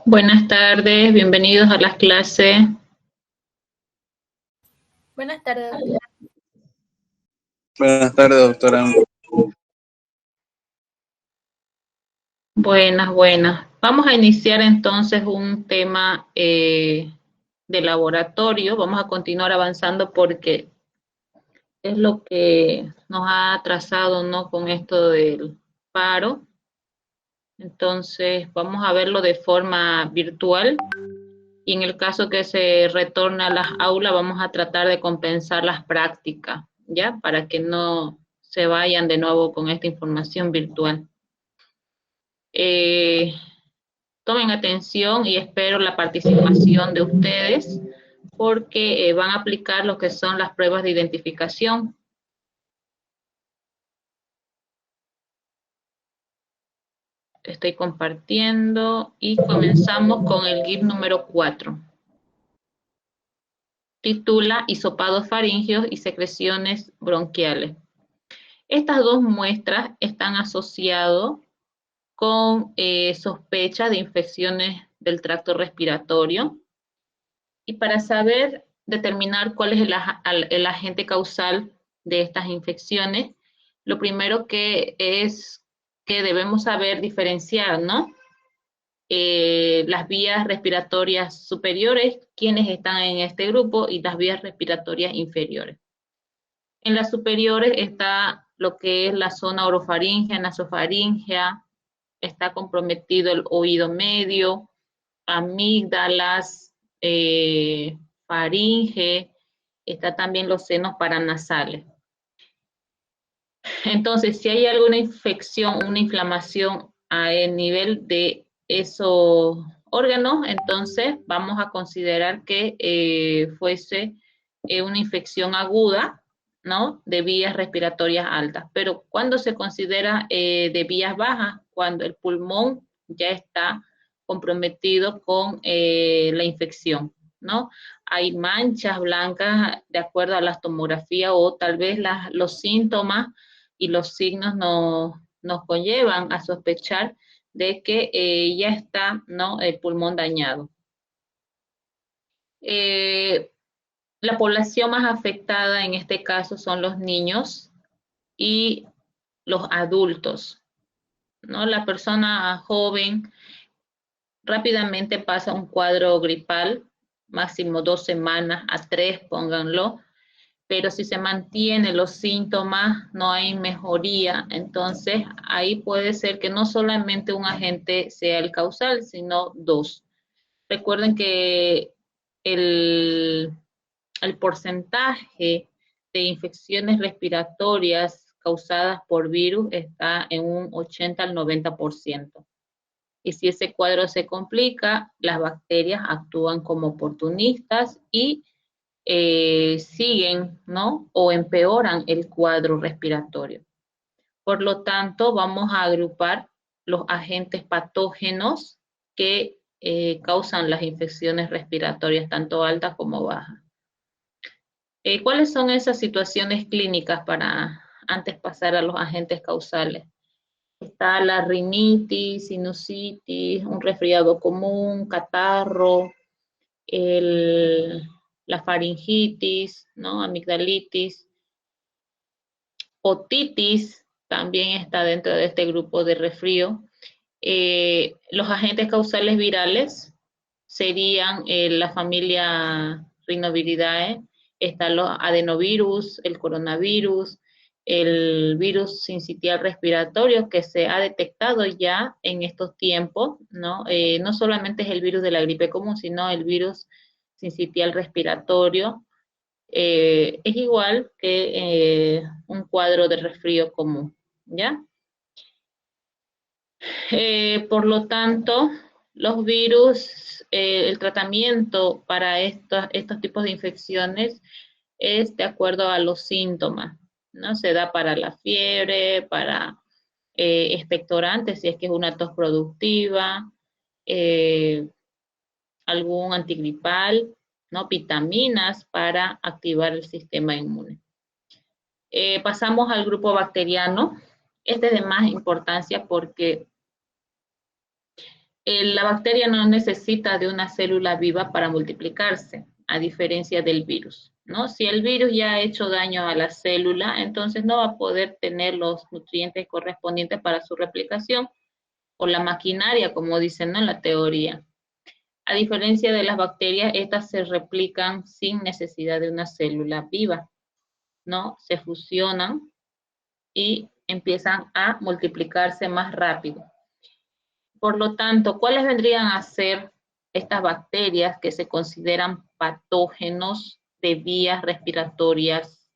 Buenas tardes, bienvenidos a las clases. Buenas tardes, doctora. Buenas tardes, doctora. Buenas. Vamos a iniciar entonces un tema de laboratorio. Vamos a continuar avanzando porque es lo que nos ha atrasado, ¿no? Con esto del paro. Entonces, vamos a verlo de forma virtual. Y en el caso que se retorne a las aulas, vamos a tratar de compensar las prácticas, ¿ya? Para que no se vayan de nuevo con esta información virtual. Tomen atención y espero la participación de ustedes porque van a aplicar lo que son las pruebas de identificación. Estoy compartiendo y comenzamos con el GIF número 4. Titula Hisopados faringeos y secreciones bronquiales. Estas dos muestras están asociadas con sospecha de infecciones del tracto respiratorio. Y para saber determinar cuál es el agente causal de estas infecciones, lo primero que debemos saber diferenciar, ¿no? Las vías respiratorias superiores, quienes están en este grupo, y las vías respiratorias inferiores. En las superiores está lo que es la zona orofaringea, nasofaringea, está comprometido el oído medio, amígdalas, faringe, está también los senos paranasales. Entonces, si hay alguna infección, una inflamación a el nivel de esos órganos, entonces vamos a considerar que fuese una infección aguda, ¿no? De vías respiratorias altas. Pero ¿cuándo se considera de vías bajas? Cuando el pulmón ya está comprometido con la infección, ¿no? Hay manchas blancas de acuerdo a la tomografía o tal vez los síntomas y los signos nos conllevan a sospechar de que ya está, ¿no? El pulmón dañado. La población más afectada en este caso son los niños y los adultos, ¿no? La persona joven rápidamente pasa un cuadro gripal, máximo 2 semanas a 3, pónganlo, pero si se mantienen los síntomas, no hay mejoría, entonces ahí puede ser que no solamente un agente sea el causal, sino dos. Recuerden que el porcentaje de infecciones respiratorias causadas por virus está en un 80 al 90%. Y si ese cuadro se complica, las bacterias actúan como oportunistas y siguen, ¿no? O empeoran el cuadro respiratorio. Por lo tanto, vamos a agrupar los agentes patógenos que causan las infecciones respiratorias, tanto altas como bajas. ¿Cuáles son esas situaciones clínicas para antes pasar a los agentes causales? Está la rinitis, sinusitis, un resfriado común, catarro, la faringitis, ¿no? Amigdalitis, otitis, también está dentro de este grupo de resfrío. Los agentes causales virales serían la familia Rhinoviridae, están los adenovirus, el coronavirus, el virus sincitial respiratorio que se ha detectado ya en estos tiempos, ¿no? No solamente es el virus de la gripe común, sino el virus sincitial respiratorio. Es igual que un cuadro de resfrío común, ¿ya? Por lo tanto, los virus, el tratamiento para estos tipos de infecciones es de acuerdo a los síntomas, ¿no? Se da para la fiebre, para expectorantes, si es que es una tos productiva, eh, algún antigripal, ¿no? Vitaminas para activar el sistema inmune. Pasamos al grupo bacteriano. Este es de más importancia porque La bacteria no necesita de una célula viva para multiplicarse, a diferencia del virus, ¿no? Si el virus ya ha hecho daño a la célula, entonces no va a poder tener los nutrientes correspondientes para su replicación o la maquinaria, como dicen, ¿no?, en la teoría. A diferencia de las bacterias, estas se replican sin necesidad de una célula viva, ¿no? Se fusionan y empiezan a multiplicarse más rápido. Por lo tanto, ¿cuáles vendrían a ser estas bacterias que se consideran patógenos de vías respiratorias?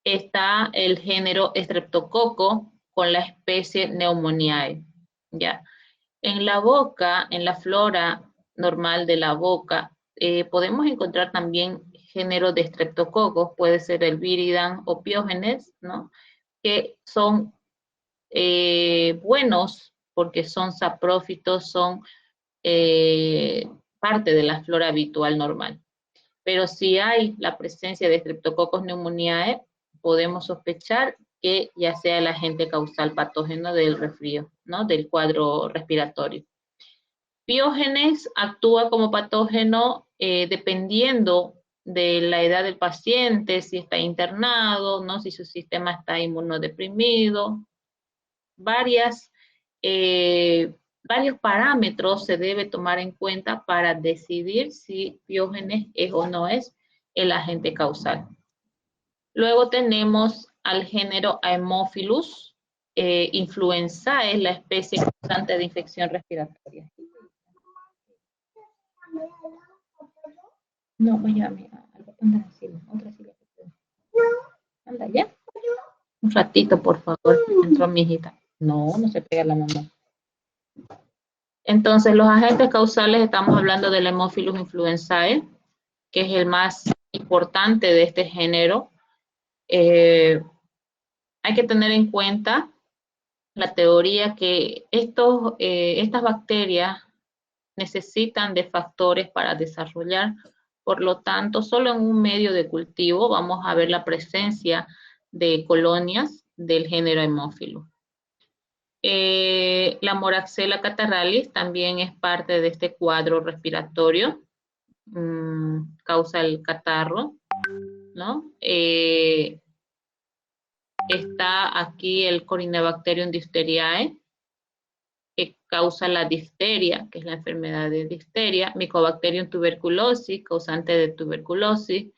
Está el género Streptococo con la especie Pneumoniae, ¿ya? En la boca, en la flora normal de la boca, podemos encontrar también género de estreptococos, puede ser el Viridan o Piógenes, ¿no?, que son buenos porque son saprófitos, son parte de la flora habitual normal. Pero si hay la presencia de Streptococcus pneumoniae, podemos sospechar que ya sea el agente causal patógeno del resfrío, ¿no?, del cuadro respiratorio. Piógenes actúa como patógeno dependiendo de la edad del paciente, si está internado, ¿no?, si su sistema está inmunodeprimido. Varios parámetros se debe tomar en cuenta para decidir si Piógenes es o no es el agente causal. Luego tenemos al género Haemophilus influenzae, la especie causante de infección respiratoria. No, vaya, anda, otra silla. Anda, ya. Un ratito, por favor. Entró mi hijita. No, no se pega la mamá. Entonces, los agentes causales, estamos hablando del Haemophilus influenzae, que es el más importante de este género. Hay que tener en cuenta la teoría que estas bacterias necesitan de factores para desarrollar, por lo tanto, solo en un medio de cultivo vamos a ver la presencia de colonias del género Haemophilus. La Moraxella catarrhalis también es parte de este cuadro respiratorio, causa el catarro, ¿no? Está aquí el Corynebacterium diphtheriae, que causa la difteria, que es la enfermedad de difteria, Mycobacterium tuberculosis, causante de tuberculosis,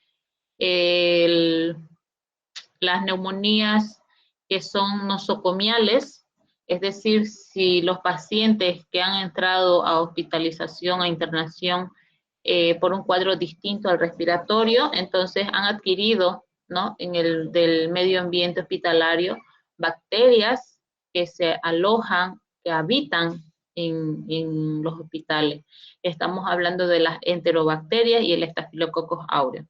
las neumonías que son nosocomiales, es decir, si los pacientes que han entrado a hospitalización, a internación por un cuadro distinto al respiratorio, entonces han adquirido, ¿no?, en el del medio ambiente hospitalario, bacterias que se alojan, que habitan en los hospitales. Estamos hablando de las enterobacterias y el Staphylococcus aureus.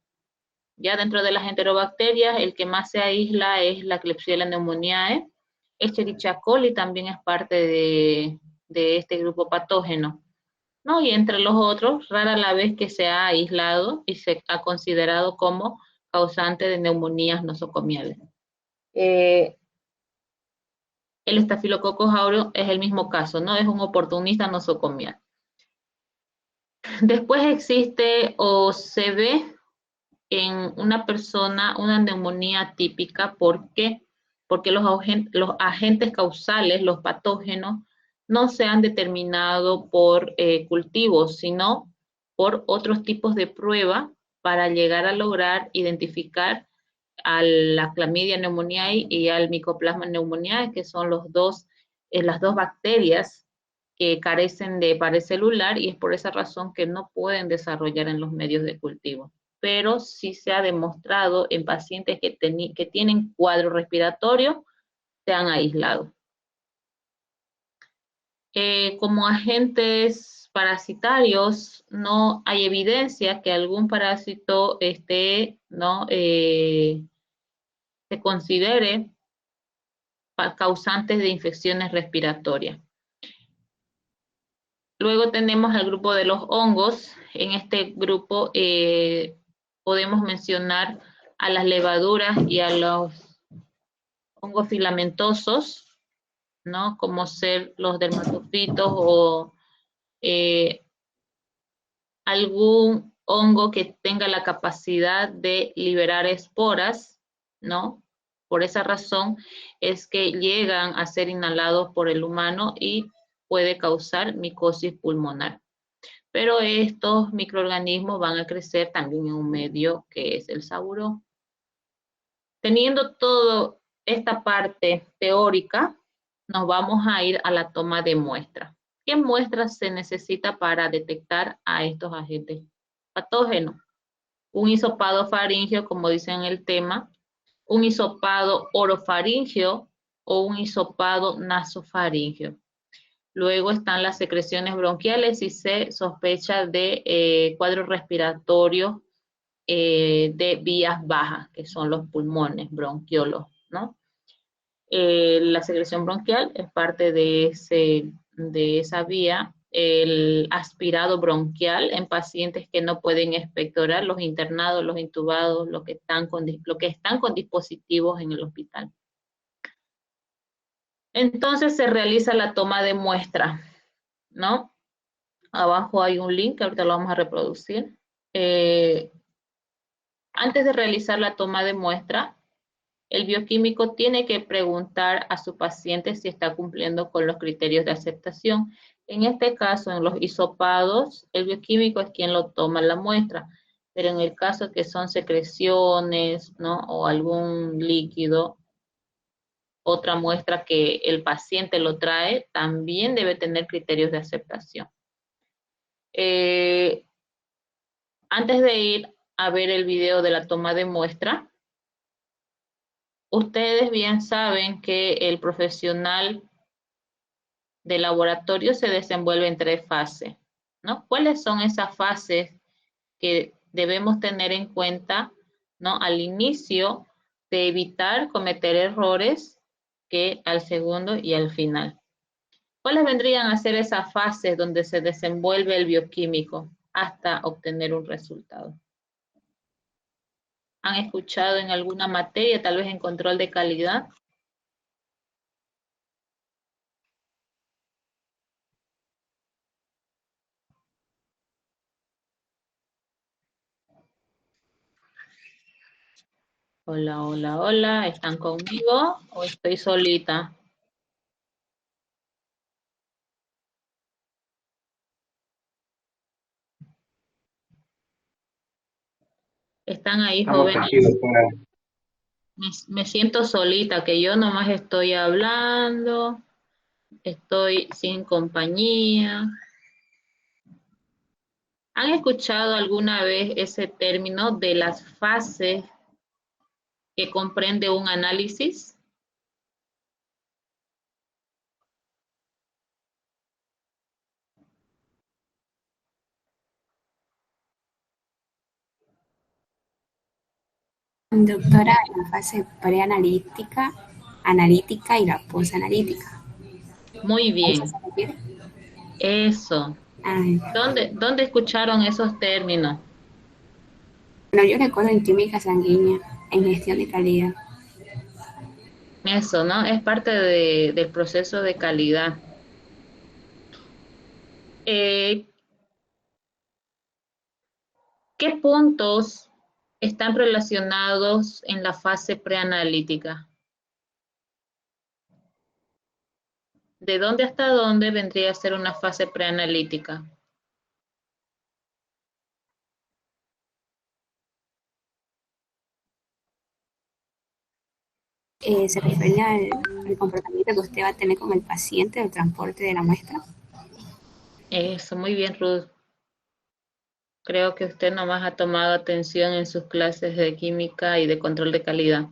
Ya dentro de las enterobacterias, el que más se aísla es la Klebsiella pneumoniae. Escherichia coli también es parte de este grupo patógeno, ¿no? Y entre los otros, rara la vez que se ha aislado y se ha considerado como causante de neumonías nosocomiales. El Staphylococcus aureus es el mismo caso, ¿no? Es un oportunista nosocomial. Después existe o se ve en una persona una neumonía típica. ¿Por qué? Porque los agentes causales, los patógenos, no se han determinado por cultivos, sino por otros tipos de prueba para llegar a lograr identificar a la Chlamydia pneumoniae y al Mycoplasma pneumoniae, que son las dos bacterias que carecen de pared celular, y es por esa razón que no pueden desarrollar en los medios de cultivo. Pero sí se ha demostrado en pacientes que tienen cuadro respiratorio, se han aislado. Como agentes parasitarios, no hay evidencia que algún parásito esté, ¿no?, se considere causantes de infecciones respiratorias. Luego tenemos el grupo de los hongos. En este grupo podemos mencionar a las levaduras y a los hongos filamentosos. ¿no? Como ser los dermatofitos o eh, algún hongo que tenga la capacidad de liberar esporas, ¿no? Por esa razón es que llegan a ser inhalados por el humano y puede causar micosis pulmonar. Pero estos microorganismos van a crecer también en un medio que es el saburón. Teniendo toda esta parte teórica, nos vamos a ir a la toma de muestra. ¿Qué muestras se necesita para detectar a estos agentes patógenos? Un hisopado faríngeo, como dice en el tema, un hisopado orofaríngeo o un hisopado nasofaríngeo. Luego están las secreciones bronquiales y se sospecha de cuadros respiratorios de vías bajas, que son los pulmones, bronquiolos, ¿no? La secreción bronquial es parte de esa vía. El aspirado bronquial en pacientes que no pueden expectorar, los internados, los intubados, los que están con dispositivos en el hospital. Entonces se realiza la toma de muestra, ¿no? Abajo hay un link, ahorita lo vamos a reproducir. Antes de realizar la toma de muestra, el bioquímico tiene que preguntar a su paciente si está cumpliendo con los criterios de aceptación. En este caso, en los hisopados, el bioquímico es quien lo toma la muestra, pero en el caso que son secreciones, ¿no? O algún líquido, otra muestra que el paciente lo trae, también debe tener criterios de aceptación. Eh, Antes de ir a ver el video de la toma de muestra, ustedes bien saben que el profesional de laboratorio se desenvuelve en 3 fases, ¿no? ¿Cuáles son esas fases que debemos tener en cuenta, ¿no? Al inicio de evitar cometer errores que al segundo y al final. ¿Cuáles vendrían a ser esas fases donde se desenvuelve el bioquímico hasta obtener un resultado? ¿Han escuchado en alguna materia, tal vez en control de calidad? Hola, hola, hola, ¿están conmigo o estoy solita? ¿Están ahí, Estamos jóvenes? aquí, doctora. Me siento solita, que yo nomás estoy hablando, estoy sin compañía. ¿Han escuchado alguna vez ese término de las fases que comprende un análisis? Doctora, en la fase preanalítica, analítica y la posanalítica. Muy ¿A eso bien, se refiere? eso. Ay, ¿Dónde escucharon esos términos? bueno, yo recuerdo en química sanguínea, en gestión de calidad. Eso, ¿no? Es parte del proceso de calidad. Eh, ¿Qué puntos están relacionados en la fase preanalítica? ¿De dónde hasta dónde vendría a ser una fase preanalítica? Se refiere al comportamiento que usted va a tener con el paciente del transporte de la muestra. Eso, muy bien, Ruth. Creo que usted nomás ha tomado atención en sus clases de química y de control de calidad.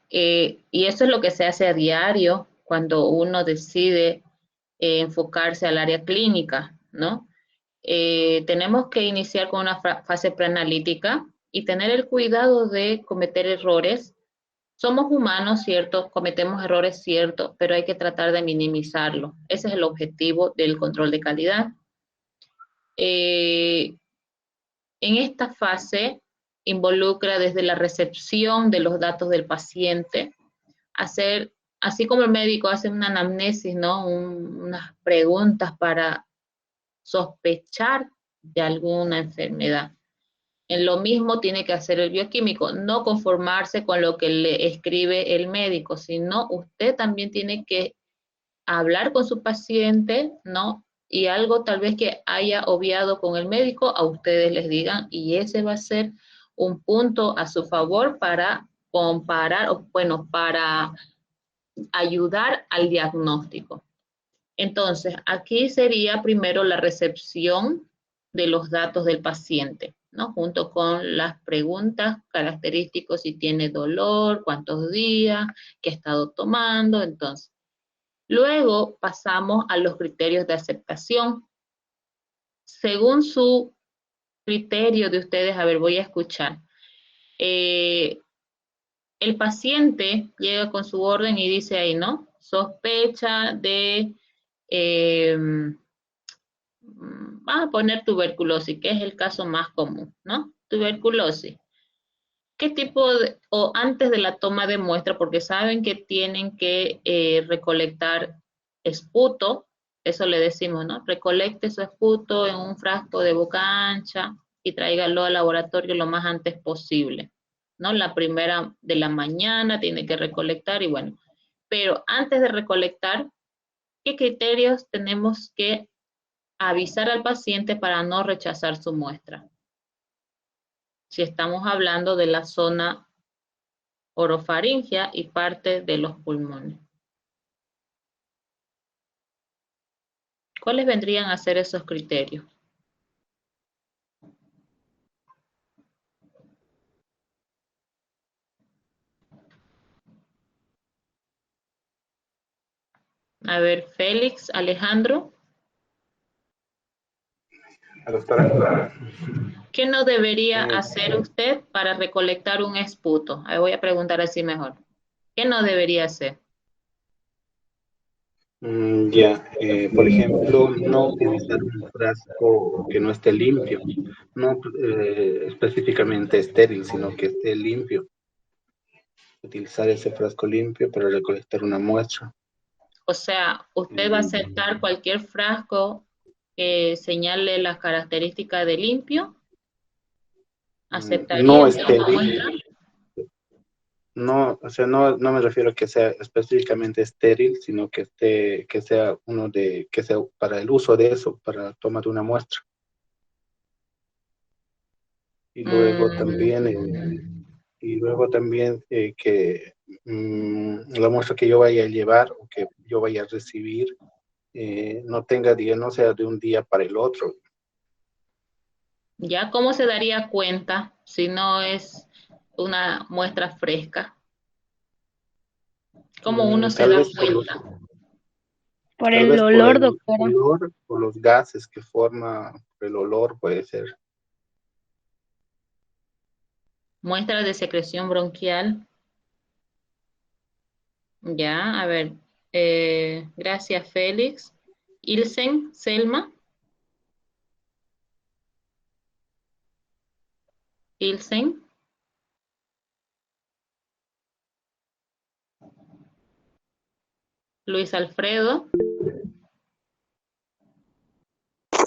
Y eso es lo que se hace a diario cuando uno decide enfocarse al área clínica, ¿no? Tenemos que iniciar con una fase preanalítica y tener el cuidado de cometer errores. Somos humanos, ¿cierto? Cometemos errores, ¿cierto? Pero hay que tratar de minimizarlo. Ese es el objetivo del control de calidad. Eh, en esta fase involucra desde la recepción de los datos del paciente, hacer así como el médico hace una anamnesis, ¿no? Unas preguntas para sospechar de alguna enfermedad. En lo mismo tiene que hacer el bioquímico, no conformarse con lo que le escribe el médico, sino usted también tiene que hablar con su paciente, ¿no? Y algo tal vez que haya obviado con el médico, a ustedes les digan, y ese va a ser un punto a su favor para comparar, o bueno, para ayudar al diagnóstico. Entonces, aquí sería primero la recepción de los datos del paciente, ¿no? Junto con las preguntas características, si tiene dolor, cuántos días, qué ha estado tomando, entonces. Luego pasamos a los criterios de aceptación. Según su criterio de ustedes, a ver, voy a escuchar. El paciente llega con su orden y dice ahí, ¿no? Sospecha de, vamos a poner tuberculosis, que es el caso más común, ¿no? Tuberculosis. ¿Qué tipo de, o antes de la toma de muestra, porque saben que tienen que recolectar esputo, eso le decimos, ¿no? Recolecte su esputo en un frasco de boca ancha y tráigalo al laboratorio lo más antes posible, ¿no? La primera de la mañana tiene que recolectar y bueno, pero antes de recolectar, ¿qué criterios tenemos que avisar al paciente para no rechazar su muestra? Si estamos hablando de la zona orofaringia y parte de los pulmones. ¿Cuáles vendrían a ser esos criterios? A ver, Félix, Alejandro, Doctora. ¿qué no debería hacer usted para recolectar un esputo? Ahí voy a preguntar así mejor. ¿Qué no debería hacer? Por ejemplo, no utilizar un frasco que no esté limpio, no específicamente estéril, sino que esté limpio. Utilizar ese frasco limpio para recolectar una muestra. O sea, ¿usted va a aceptar cualquier frasco que señale las características de limpio? ¿Aceptaría No esa muestra? estéril, no, o sea, no me refiero a que sea específicamente estéril, sino que esté, que sea que sea para el uso de eso, para tomar una muestra. Y luego también, que la muestra que yo vaya a llevar o que yo vaya a recibir no tenga día, no sea de un día para el otro. ¿Ya cómo se daría cuenta si no es una muestra fresca? ¿Cómo uno se Tal da vez cuenta? Por tal el vez por olor, el doctora. olor o los gases que forma el olor puede ser. Muestra de secreción bronquial. Ya, a ver. Gracias, Félix. Ilsen, Selma. Ilsen. Luis Alfredo.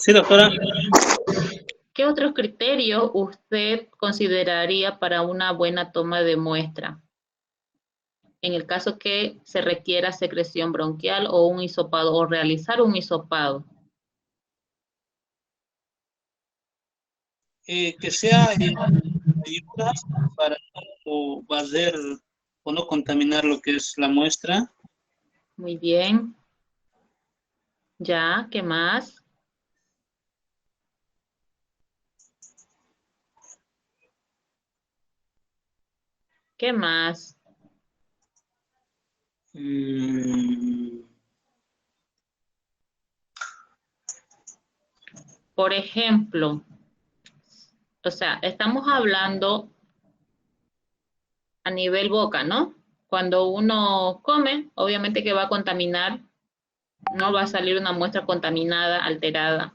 Sí, doctora. ¿Qué otros criterios usted consideraría para una buena toma de muestra? En el caso que se requiera secreción bronquial o un hisopado o realizar un hisopado. Que sea ayudas para no barrer o no contaminar lo que es la muestra. Muy bien. Ya, ¿qué más? ¿Qué más? Por ejemplo, o sea, estamos hablando a nivel boca, ¿no? Cuando uno come, obviamente que va a contaminar, no va a salir una muestra contaminada, alterada.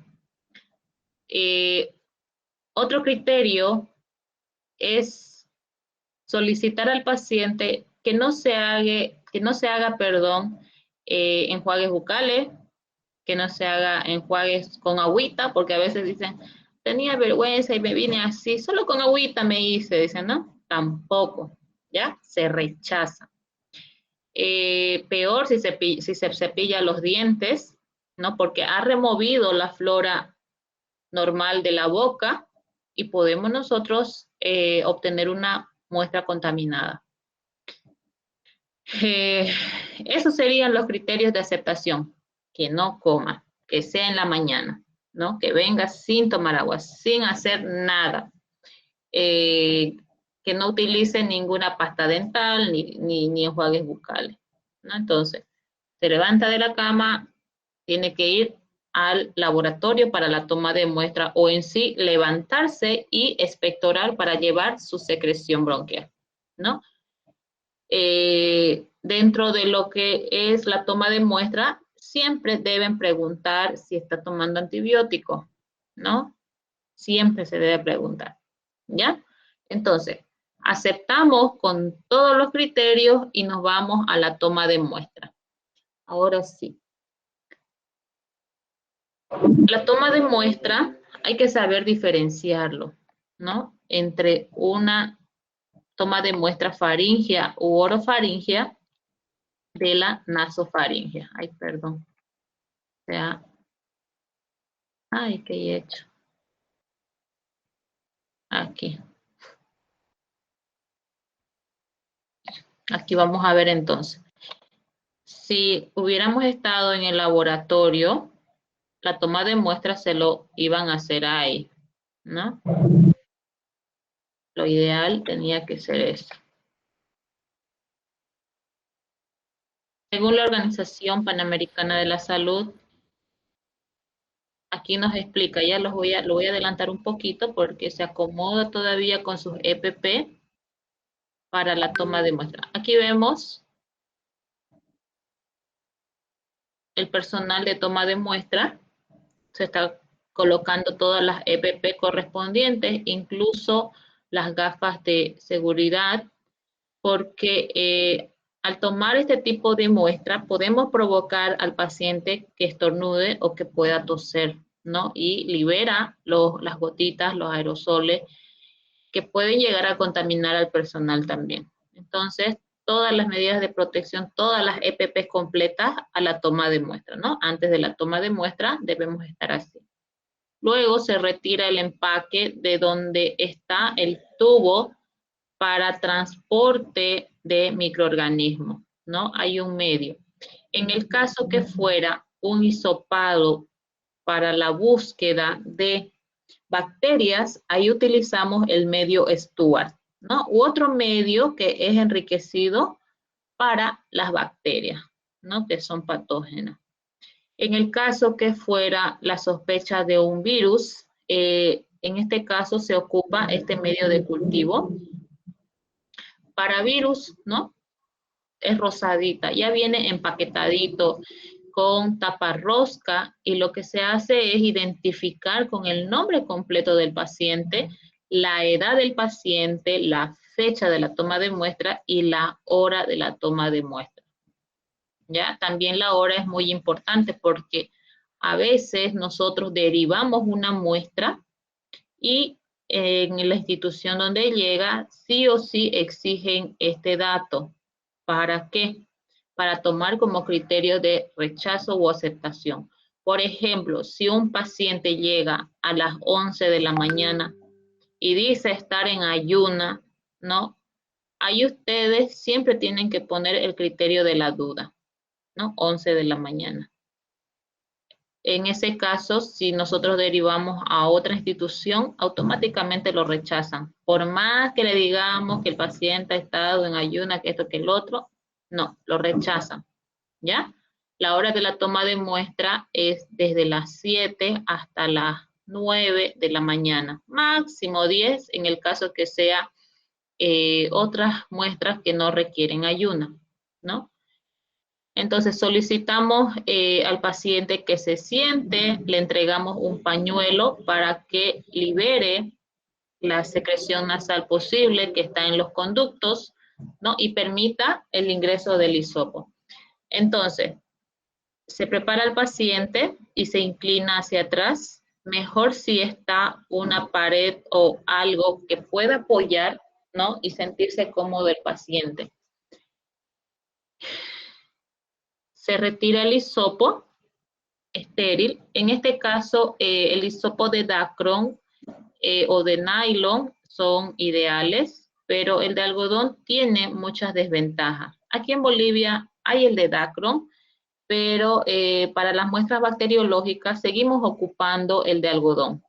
Otro criterio es solicitar al paciente que no se haga que no se haga, perdón, enjuagues bucales, que no se haga enjuagues con agüita, porque a veces dicen, tenía vergüenza y me vine así, solo con agüita me hice, dicen, ¿no? Tampoco, ¿ya? Se rechaza. Peor si se cepilla los dientes, ¿no? Porque ha removido la flora normal de la boca y podemos nosotros obtener una muestra contaminada. Esos serían los criterios de aceptación. Que no coma, que sea en la mañana, ¿no? Que venga sin tomar agua, sin hacer nada. Que no utilice ninguna pasta dental ni enjuagues bucales, ¿no? Entonces, se levanta de la cama, tiene que ir al laboratorio para la toma de muestra o en sí levantarse y expectorar para llevar su secreción bronquial, ¿no? Dentro de lo que es la toma de muestra, siempre deben preguntar si está tomando antibiótico, ¿no? Siempre se debe preguntar, ¿ya? Entonces, aceptamos con todos los criterios y nos vamos a la toma de muestra. Ahora sí. La toma de muestra hay que saber diferenciarlo, ¿no? Entre una toma de muestra faríngea u orofaríngea de la nasofaríngea. Ay, perdón. O sea, ay, ¿qué he hecho? Aquí. Aquí vamos a ver entonces. Si hubiéramos estado en el laboratorio, la toma de muestra se lo iban a hacer ahí, ¿no? Lo ideal tenía que ser eso. Según la Organización Panamericana de la Salud, aquí nos explica, ya lo voy a adelantar un poquito porque se acomoda todavía con sus EPP para la toma de muestra. Aquí vemos el personal de toma de muestra. Se está colocando todas las EPP correspondientes, incluso las gafas de seguridad, porque al tomar este tipo de muestra podemos provocar al paciente que estornude o que pueda toser, ¿no? Y libera las gotitas, los aerosoles, que pueden llegar a contaminar al personal también. Entonces, todas las medidas de protección, todas las EPP completas a la toma de muestra, ¿no? Antes de la toma de muestra debemos estar así. Luego se retira el empaque de donde está el tubo para transporte de microorganismos, ¿no? Hay un medio. En el caso que fuera un hisopado para la búsqueda de bacterias, ahí utilizamos el medio Stuart, ¿no? U otro medio que es enriquecido para las bacterias, ¿no? Que son patógenas. En el caso que fuera la sospecha de un virus, en este caso se ocupa este medio de cultivo. Para virus, ¿no? Es rosadita, ya viene empaquetadito con tapa rosca y lo que se hace es identificar con el nombre completo del paciente, la edad del paciente, la fecha de la toma de muestra y la hora de la toma de muestra. ¿Ya? También la hora es muy importante porque a veces nosotros derivamos una muestra y en la institución donde llega sí o sí exigen este dato. ¿Para qué? Para tomar como criterio de rechazo o aceptación. Por ejemplo, si un paciente llega a las 11 de la mañana y dice estar en ayuna, ¿no? Ahí ustedes siempre tienen que poner el criterio de la duda, ¿no? 11 de la mañana. En ese caso, si nosotros derivamos a otra institución, automáticamente lo rechazan. Por más que le digamos que el paciente ha estado en ayuna, que esto, que el otro, no, lo rechazan, ¿ya? La hora de la toma de muestra es desde las 7 hasta las 9 de la mañana, máximo 10 en el caso que sea otras muestras que no requieren ayuna, ¿no? Entonces solicitamos al paciente que se siente, le entregamos un pañuelo para que libere la secreción nasal posible que está en los conductos, ¿no? Y permita el ingreso del hisopo. Entonces, se prepara el paciente y se inclina hacia atrás. Mejor si está una pared o algo que pueda apoyar, ¿no? Y sentirse cómodo el paciente. Se retira el hisopo estéril. En este caso, el hisopo de Dacron o de nylon son ideales, pero el de algodón tiene muchas desventajas. Aquí en Bolivia hay el de Dacron, pero para las muestras bacteriológicas seguimos ocupando el de algodón,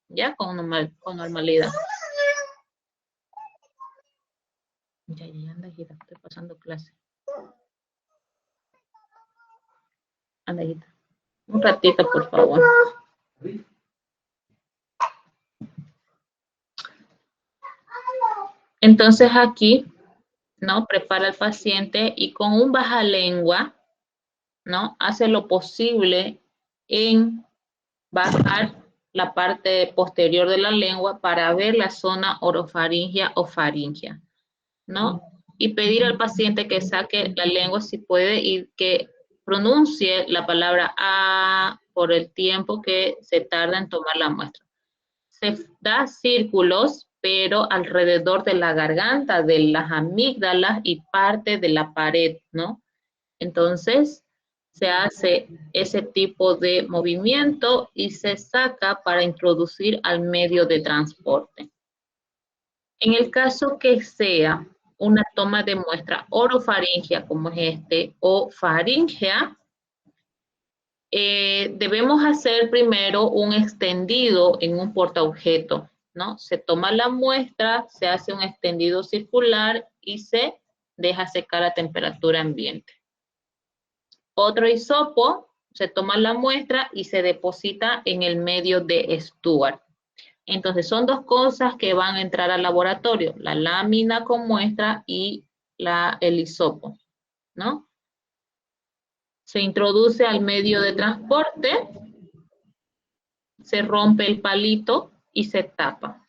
ya con normalidad. Ya, anda, hijita, estoy pasando clase. Anda, hijita. Un ratito, por favor. Entonces aquí, ¿no? Prepara al paciente y con un bajalengua, ¿no? Hace lo posible en bajar la parte posterior de la lengua para ver la zona orofaringia o faringia, ¿no? Y pedir al paciente que saque la lengua si puede y que pronuncie la palabra A por el tiempo que se tarda en tomar la muestra. Se da círculos, pero alrededor de la garganta, de las amígdalas y parte de la pared, ¿no? Entonces, se hace ese tipo de movimiento y se saca para introducir al medio de transporte. En el caso que sea una toma de muestra orofaringia, como es este, o faringea, debemos hacer primero un extendido en un portaobjeto, ¿no? Se toma la muestra, se hace un extendido circular y se deja secar a temperatura ambiente. Otro hisopo, se toma la muestra y se deposita en el medio de Stuart. Entonces, son dos cosas que van a entrar al laboratorio, la lámina con muestra y el hisopo, ¿no? Se introduce al medio de transporte, se rompe el palito y se tapa.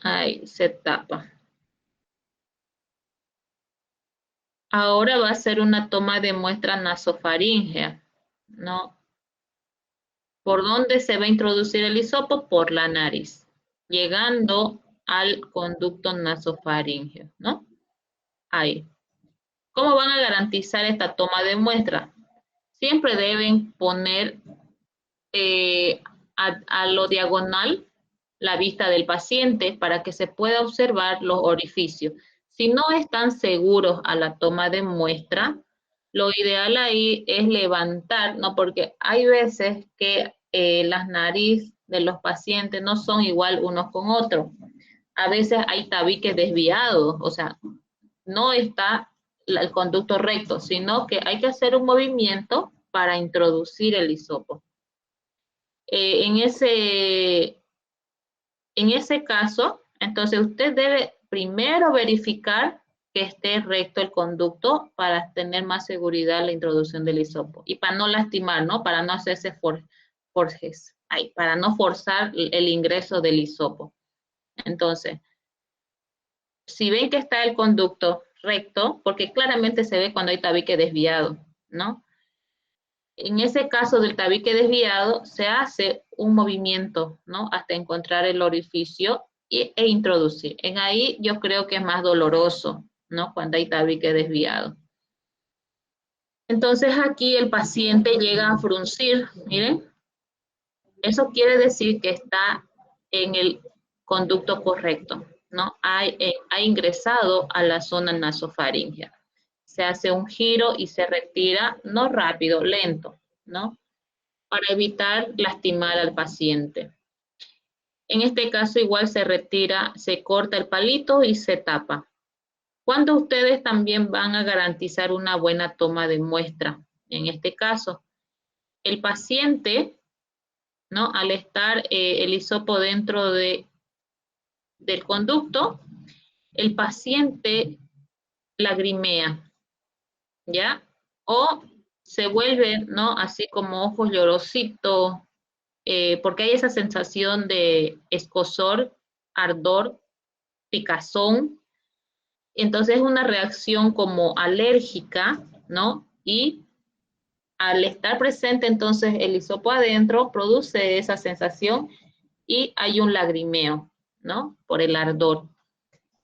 Ahí se tapa. Ahora va a ser una toma de muestra nasofaríngea, ¿no? ¿Por dónde se va a introducir el hisopo? Por la nariz, llegando al conducto nasofaríngeo, ¿no? Ahí. ¿Cómo van a garantizar esta toma de muestra? Siempre deben poner a lo diagonal la vista del paciente para que se pueda observar los orificios. Si no están seguros a la toma de muestra, lo ideal ahí es levantar, ¿no? Porque hay veces que las narices de los pacientes no son igual unos con otros. A veces hay tabiques desviados, o sea, no está el conducto recto, sino que hay que hacer un movimiento para introducir el hisopo. En ese caso, entonces usted debe primero verificar que esté recto el conducto para tener más seguridad en la introducción del hisopo y para no lastimar, ¿no? Para no hacerse para no forzar el ingreso del hisopo. Entonces, si ven que está el conducto recto, porque claramente se ve cuando hay tabique desviado, ¿no? En ese caso del tabique desviado, se hace un movimiento, ¿no? Hasta encontrar el orificio e introducir. En ahí yo creo que es más doloroso, ¿no? Cuando hay tabique desviado. Entonces aquí el paciente llega a fruncir, miren. Eso quiere decir que está en el conducto correcto, ¿no? Ha ingresado a la zona nasofaríngea. Se hace un giro y se retira, no rápido, lento, ¿no? Para evitar lastimar al paciente. En este caso igual se retira, se corta el palito y se tapa. ¿Cuándo ustedes también van a garantizar una buena toma de muestra? En este caso, el paciente, ¿no? Al estar el hisopo dentro del conducto, el paciente lagrimea, ¿ya? O se vuelve, ¿no? Así como ojos llorositos, porque hay esa sensación de escozor, ardor, picazón. Entonces es una reacción como alérgica, ¿no? Y al estar presente entonces el hisopo adentro produce esa sensación y hay un lagrimeo, ¿no? Por el ardor.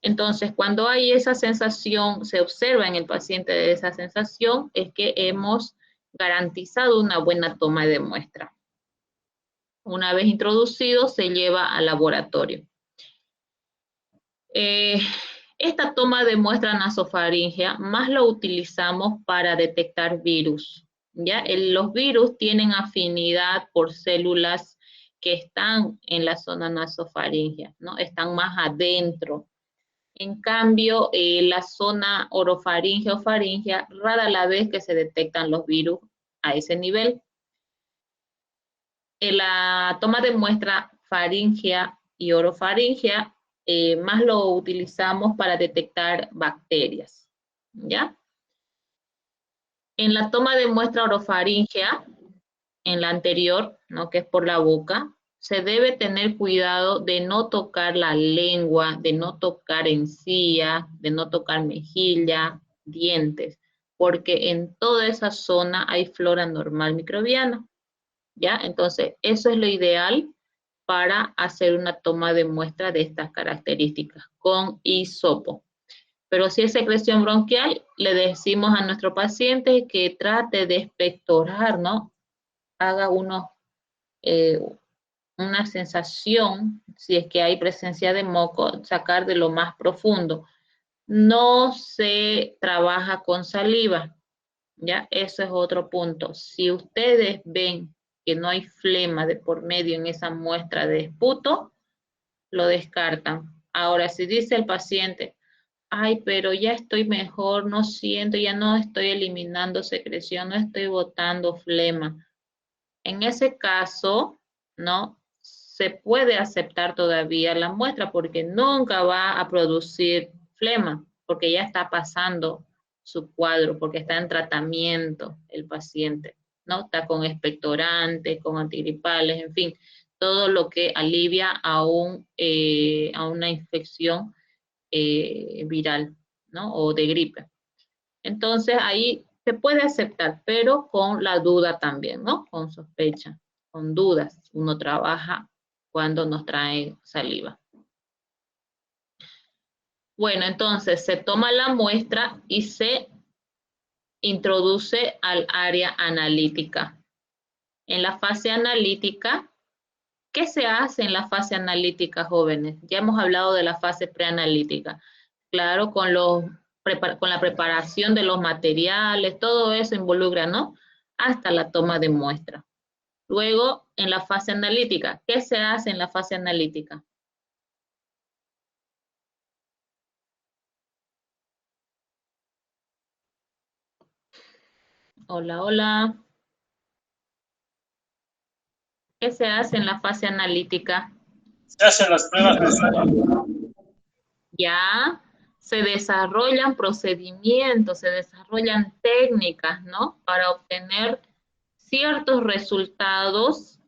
Entonces, cuando hay esa sensación, se observa en el paciente de esa sensación, es que hemos garantizado una buena toma de muestra. Una vez introducido, se lleva al laboratorio. Esta toma de muestra nasofaringea más lo utilizamos para detectar virus. ¿Ya? Los virus tienen afinidad por células que están en la zona nasofaringea, ¿no? Están más adentro. En cambio, la zona orofaringea o faringea, rara la vez que se detectan los virus a ese nivel. En la toma de muestra faringea y orofaringea, más lo utilizamos para detectar bacterias, ¿ya? En la toma de muestra orofaringea, en la anterior, ¿no? Que es por la boca, se debe tener cuidado de no tocar la lengua, de no tocar encía, de no tocar mejilla, dientes, porque en toda esa zona hay flora normal microbiana, ¿ya? Entonces, eso es lo ideal para hacer una toma de muestra de estas características con hisopo. Pero si es secreción bronquial, le decimos a nuestro paciente que trate de expectorar, ¿no? Haga una sensación, si es que hay presencia de moco, sacar de lo más profundo. No se trabaja con saliva, ¿ya? Eso es otro punto. Si ustedes ven que no hay flema de por medio en esa muestra de esputo, lo descartan. Ahora, si dice el paciente, ay, pero ya estoy mejor, no siento, ya no estoy eliminando secreción, no estoy botando flema. En ese caso, ¿no? Se puede aceptar todavía la muestra porque nunca va a producir flema, porque ya está pasando su cuadro, porque está en tratamiento el paciente, ¿no? Está con expectorantes, con antigripales, en fin, todo lo que alivia a una infección viral, ¿no? O de gripe. Entonces ahí se puede aceptar, pero con la duda también, ¿no? Con sospecha, con dudas. Uno trabaja cuando nos trae saliva. Bueno, entonces se toma la muestra y se introduce al área analítica. En la fase analítica, ¿qué se hace en la fase analítica, jóvenes? Ya hemos hablado de la fase preanalítica. Claro, con la preparación de los materiales, todo eso involucra, ¿no? Hasta la toma de muestra. Luego, en la fase analítica, ¿qué se hace en la fase analítica? Hola, hola. ¿Qué se hace en la fase analítica? Se hacen las pruebas de sangre. Ya se desarrollan procedimientos, se desarrollan técnicas, ¿no? Para obtener ciertos resultados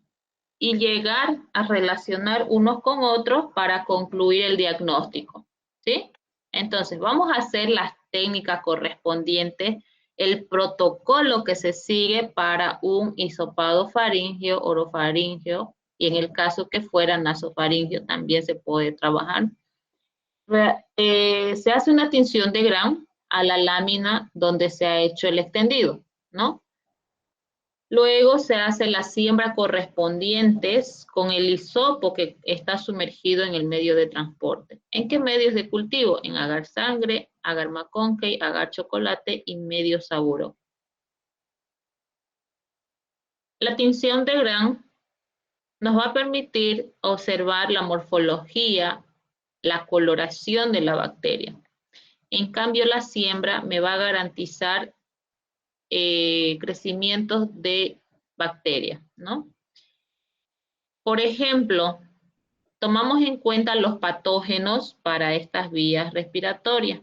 y llegar a relacionar unos con otros para concluir el diagnóstico, ¿sí? Entonces, vamos a hacer las técnicas correspondientes, el protocolo que se sigue para un hisopado faríngeo, orofaríngeo, y en el caso que fuera nasofaríngeo también se puede trabajar. Se hace una tinción de Gram a la lámina donde se ha hecho el extendido, ¿no? Luego se hace la siembra correspondientes con el hisopo que está sumergido en el medio de transporte. ¿En qué medios de cultivo? En agar sangre, agar maconcay, agar chocolate y medio saburo. La tinción de Gram nos va a permitir observar la morfología, la coloración de la bacteria. En cambio, la siembra me va a garantizar crecimientos de bacterias, ¿no? Por ejemplo, tomamos en cuenta los patógenos para estas vías respiratorias.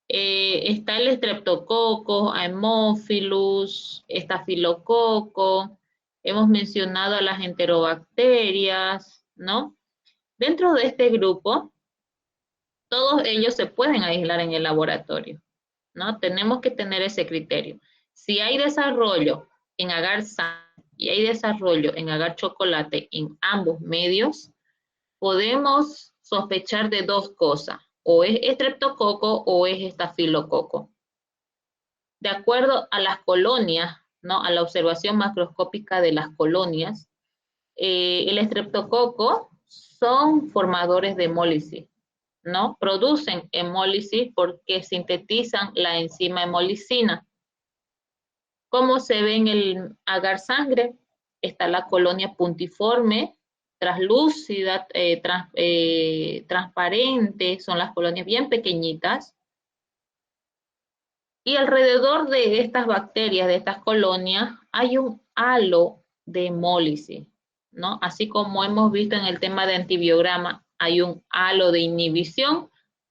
Está el Streptococcus, Haemophilus, Estafilococo, hemos mencionado a las enterobacterias, ¿no? Dentro de este grupo, todos ellos se pueden aislar en el laboratorio, ¿no? Tenemos que tener ese criterio. Si hay desarrollo en agar sangre y hay desarrollo en agar chocolate en ambos medios, podemos sospechar de dos cosas, o es estreptococo o es estafilococo. De acuerdo a las colonias, ¿no? A la observación macroscópica de las colonias, el estreptococo son formadores de hemólisis, ¿no? Producen hemólisis porque sintetizan la enzima hemolicina. ¿Cómo se ve en el agar sangre? Está la colonia puntiforme, translúcida, transparente, son las colonias bien pequeñitas. Y alrededor de estas bacterias, de estas colonias, hay un halo de hemólisis, ¿no? Así como hemos visto en el tema de antibiograma, hay un halo de inhibición,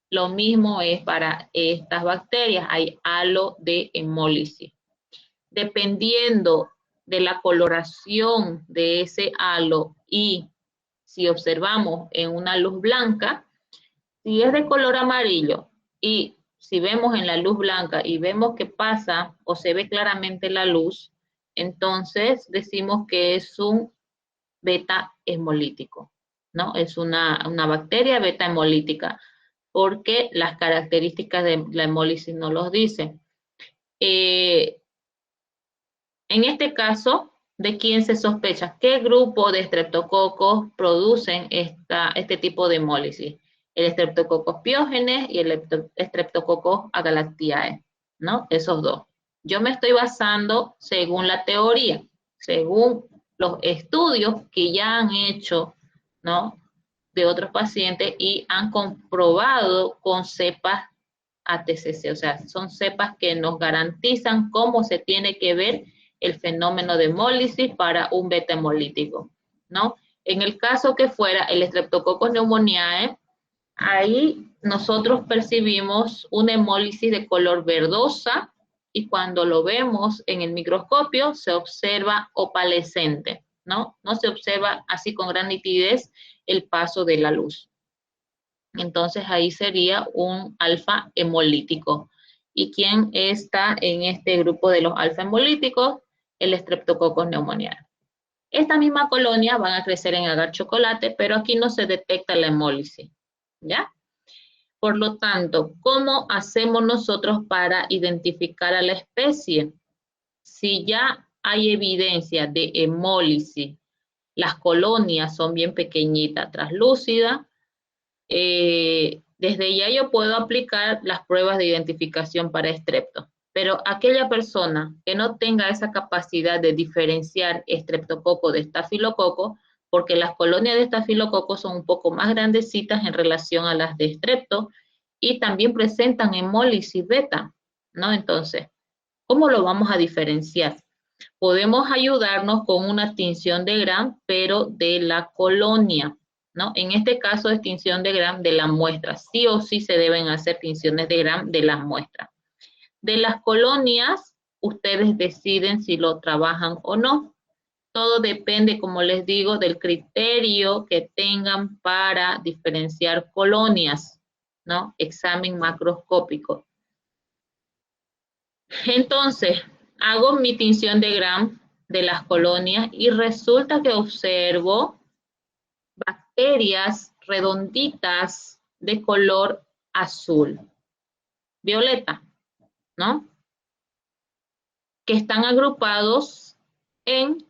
lo mismo es para estas bacterias, hay halo de hemólisis. Dependiendo de la coloración de ese halo y si observamos en una luz blanca, si es de color amarillo y si vemos en la luz blanca y vemos que pasa o se ve claramente la luz, entonces decimos que es un beta hemolítico, ¿no? Es una bacteria beta hemolítica, porque las características de la hemólisis no los dicen. En este caso, ¿de quién se sospecha? ¿Qué grupo de estreptococos producen este tipo de hemólisis? El Streptococcus pyogenes y el Streptococcus agalactiae, ¿no? Esos dos. Yo me estoy basando según la teoría, según los estudios que ya han hecho, ¿no? De otros pacientes y han comprobado con cepas ATCC, o sea, son cepas que nos garantizan cómo se tiene que ver el fenómeno de hemólisis para un beta hemolítico, ¿no? En el caso que fuera el Streptococcus pneumoniae, ahí nosotros percibimos una hemólisis de color verdosa y cuando lo vemos en el microscopio se observa opalescente, ¿no? No se observa así con gran nitidez el paso de la luz. Entonces ahí sería un alfa hemolítico. ¿Y quién está en este grupo de los alfa hemolíticos? El Streptococcus pneumoniae. Esta misma colonia van a crecer en agar chocolate, pero aquí no se detecta la hemólisis, ¿ya? Por lo tanto, ¿cómo hacemos nosotros para identificar a la especie? Si ya hay evidencia de hemólisis, las colonias son bien pequeñitas, translúcidas, desde ya yo puedo aplicar las pruebas de identificación para estrepto. Pero aquella persona que no tenga esa capacidad de diferenciar estreptococo de estafilococo, porque las colonias de estafilococo son un poco más grandecitas en relación a las de estrepto y también presentan hemólisis beta, ¿no? Entonces, ¿cómo lo vamos a diferenciar? Podemos ayudarnos con una tinción de Gram, pero de la colonia, ¿no? En este caso es tinción de Gram de la muestra. Sí o sí se deben hacer tinciones de Gram de las muestras. De las colonias, ustedes deciden si lo trabajan o no. Todo depende, como les digo, del criterio que tengan para diferenciar colonias, ¿no? Examen macroscópico. Entonces, hago mi tinción de Gram de las colonias y resulta que observo bacterias redonditas de color azul, violeta, ¿no? Que están agrupados en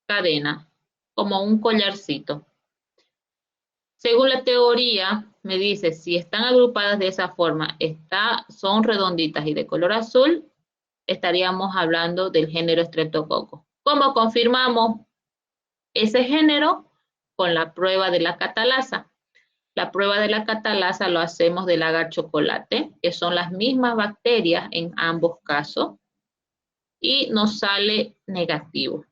cadena, como un collarcito. Según la teoría, me dice, si están agrupadas de esa forma, son redonditas y de color azul, estaríamos hablando del género Streptococcus. ¿Cómo confirmamos ese género? Con la prueba de la catalasa. La prueba de la catalasa lo hacemos del agar chocolate, que son las mismas bacterias en ambos casos, y nos sale negativo,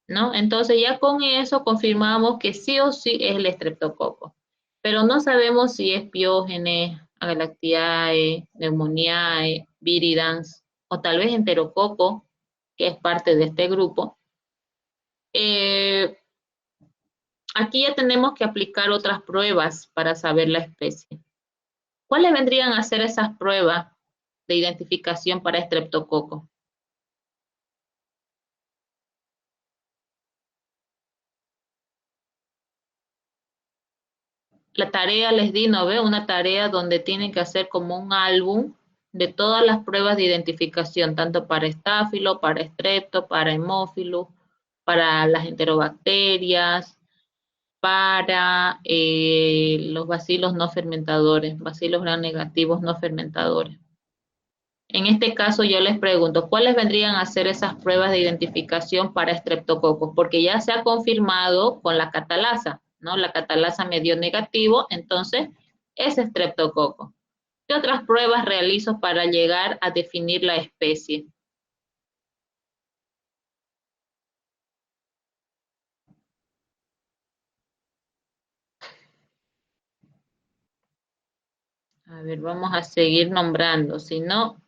¿no? Entonces ya con eso confirmamos que sí o sí es el estreptococo, pero no sabemos si es Piógenes, Agalactiae, Pneumoniae, Viridans, o tal vez Enterococo, que es parte de este grupo. Aquí ya tenemos que aplicar otras pruebas para saber la especie. ¿Cuáles vendrían a ser esas pruebas de identificación para estreptococo? La tarea les di, ¿no ve? Una tarea donde tienen que hacer como un álbum de todas las pruebas de identificación, tanto para estáfilo, para estrepto, para hemófilo, para las enterobacterias, para los bacilos no fermentadores, bacilos gram negativos no fermentadores. En este caso yo les pregunto, ¿cuáles vendrían a ser esas pruebas de identificación para estreptococos? Porque ya se ha confirmado con la catalasa, ¿no? La catalasa me dio negativo, entonces es estreptococo. ¿Qué otras pruebas realizo para llegar a definir la especie? A ver, vamos a seguir nombrando, si no,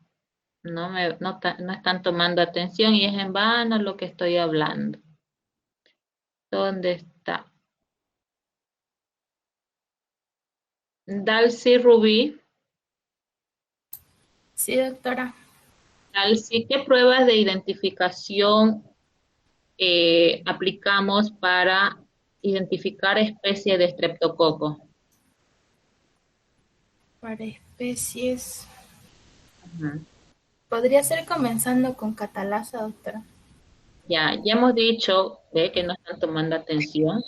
no están tomando atención y es en vano lo que estoy hablando. ¿Dónde está? Dalcy Rubí. Sí, doctora. Dalcy, ¿qué pruebas de identificación aplicamos para identificar especie de estreptococo? Para especies. Ujú. ¿Podría ser comenzando con catalasa, doctora? Ya hemos dicho que no están tomando atención.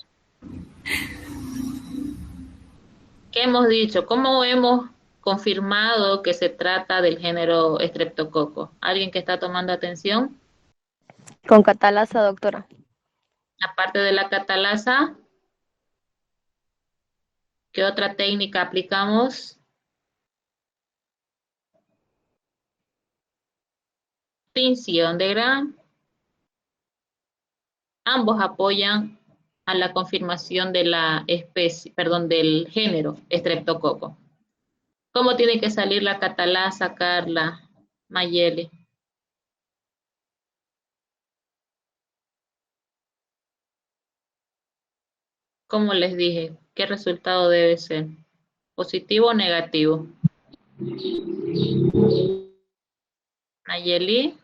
¿Qué hemos dicho? ¿Cómo hemos confirmado que se trata del género estreptococo? ¿Alguien que está tomando atención? Con catalasa, doctora. Aparte de la catalasa, ¿qué otra técnica aplicamos? Tinción de Gram. Ambos apoyan a la confirmación de la especie, perdón, del género estreptococo. ¿Cómo tiene que salir la catalasa, Carla, Mayeli? Como les dije, ¿qué resultado debe ser? ¿Positivo o negativo? Mayeli.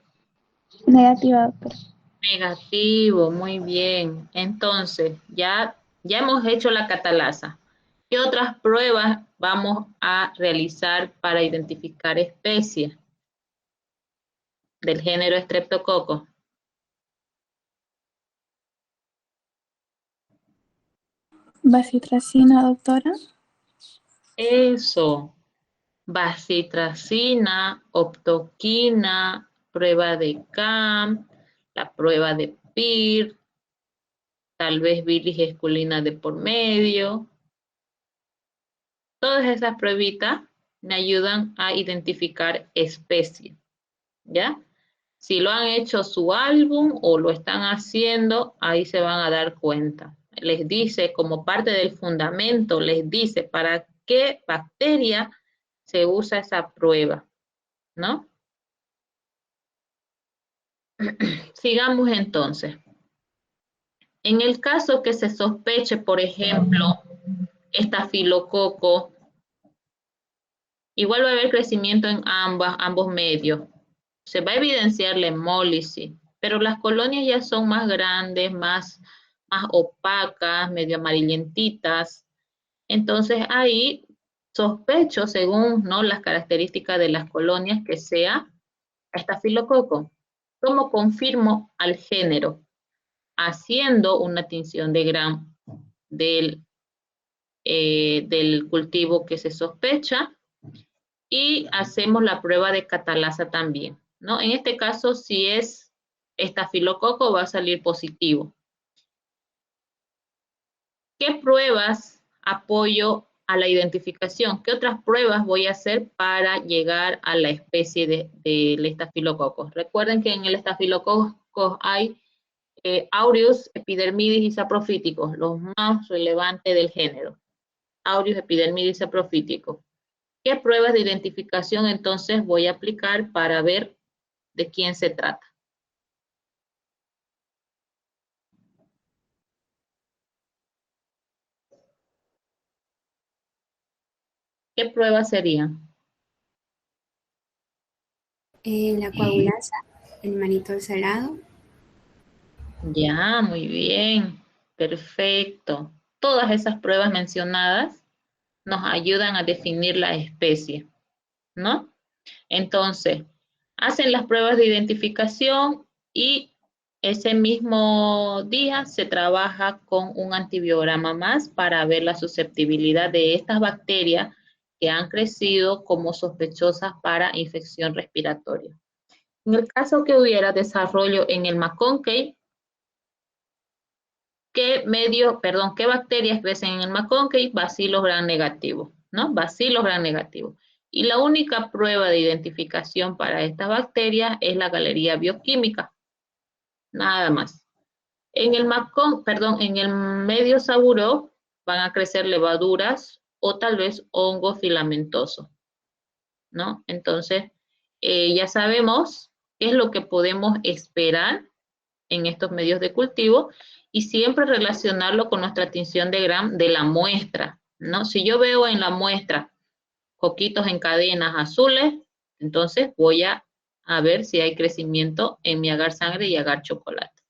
Negativa, doctora. Negativo, muy bien. Entonces, ya hemos hecho la catalasa. ¿Qué otras pruebas vamos a realizar para identificar especies del género Streptococcus? Bacitracina, doctora. Eso, bacitracina, optoquina, prueba de CAM, la prueba de PIR, tal vez bilis esculina de por medio. Todas esas pruebitas me ayudan a identificar especies, ¿ya? Si lo han hecho su álbum o lo están haciendo, ahí se van a dar cuenta. Les dice, como parte del fundamento, les dice para qué bacteria se usa esa prueba, ¿no? Sigamos entonces. En el caso que se sospeche, por ejemplo, estafilococo, igual va a haber crecimiento en ambos medios. Se va a evidenciar la hemólisis, pero las colonias ya son más grandes, más opacas, medio amarillentitas. Entonces ahí sospecho, según ¿no? las características de las colonias, que sea estafilococo. ¿Cómo confirmo al género? Haciendo una tinción de Gram del cultivo que se sospecha y hacemos la prueba de catalasa también, ¿no? En este caso, si es estafilococo, va a salir positivo. ¿Qué pruebas apoyo a la identificación? ¿Qué otras pruebas voy a hacer para llegar a la especie del estafilococo? Recuerden que en el estafilococo hay Aureus, epidermidis y saprofíticos, los más relevantes del género. Aureus, epidermidis y saprofíticos. ¿Qué pruebas de identificación entonces voy a aplicar para ver de quién se trata? ¿Qué prueba sería? La coagulasa, el mannitol salado. Ya, muy bien, perfecto. Todas esas pruebas mencionadas nos ayudan a definir la especie, ¿no? Entonces, hacen las pruebas de identificación y ese mismo día se trabaja con un antibiograma más para ver la susceptibilidad de estas bacterias que han crecido como sospechosas para infección respiratoria. En el caso que hubiera desarrollo en el McConkey, ¿qué bacterias crecen en el McConkey? Bacilos gram negativos, ¿no? Bacilos gram negativos. Y la única prueba de identificación para estas bacterias es la galería bioquímica, nada más. En el en el medio Saburó van a crecer levaduras o tal vez hongo filamentoso, ¿no? Entonces, ya sabemos qué es lo que podemos esperar en estos medios de cultivo y siempre relacionarlo con nuestra tinción de Gram de la muestra, ¿no? Si yo veo en la muestra coquitos en cadenas azules, entonces voy a ver si hay crecimiento en mi agar sangre y agar chocolate.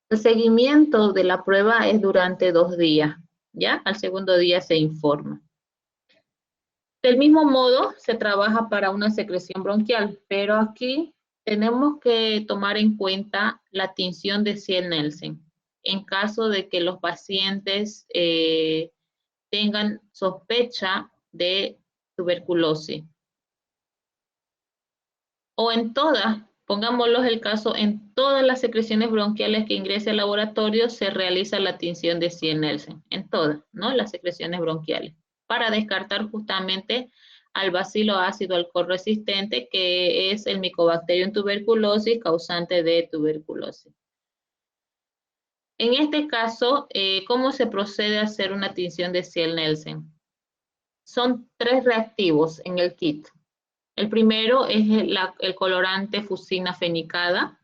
El seguimiento de la prueba es durante 2 días, ¿ya? Al segundo día se informa. Del mismo modo, se trabaja para una secreción bronquial, pero aquí tenemos que tomar en cuenta la tinción de Ciel-Nielsen en caso de que los pacientes tengan sospecha de tuberculosis. O en todas, pongámoslo el caso, en todas las secreciones bronquiales que ingrese al laboratorio se realiza la tinción de Ciel-Nielsen, en todas, ¿no? Las secreciones bronquiales, para descartar justamente al bacilo ácido alcohol resistente, que es el Mycobacterium tuberculosis causante de tuberculosis. En este caso, ¿cómo se procede a hacer una tinción de Ciel-Nielsen? Son 3 reactivos en el kit. El primero es el colorante fusina fenicada.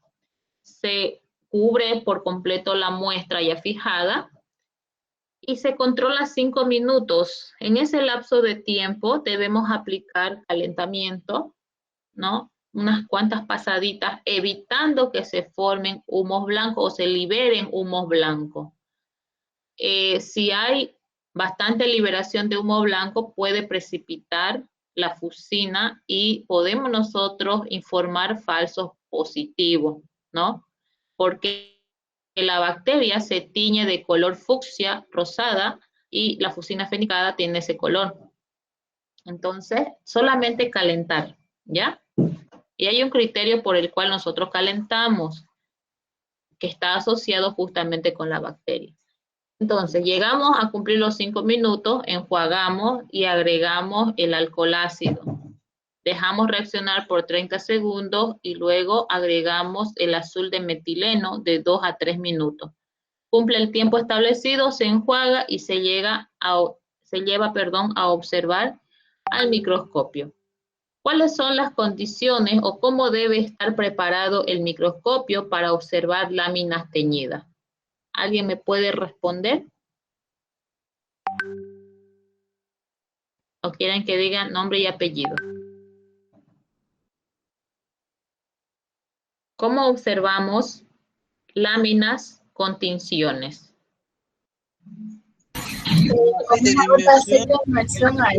Se cubre por completo la muestra ya fijada y se controla 5 minutos. En ese lapso de tiempo debemos aplicar calentamiento, ¿no? Unas cuantas pasaditas, evitando que se formen humos blancos o se liberen humos blancos. Si hay bastante liberación de humo blanco, puede precipitar la fusina y podemos nosotros informar falsos positivos, ¿no? Porque la bacteria se tiñe de color fucsia rosada y la fusina fenicada tiene ese color. Entonces, solamente calentar, ¿ya? Y hay un criterio por el cual nosotros calentamos, que está asociado justamente con la bacteria. Entonces, llegamos a cumplir los 5 minutos, enjuagamos y agregamos el alcohol ácido. Dejamos reaccionar por 30 segundos y luego agregamos el azul de metileno de 2 a 3 minutos. Cumple el tiempo establecido, se enjuaga y se lleva a observar al microscopio. ¿Cuáles son las condiciones o cómo debe estar preparado el microscopio para observar láminas teñidas? ¿Alguien me puede responder? ¿O quieren que diga nombre y apellido? ¿Cómo observamos láminas con tinciones? Con una rotación de inmersión al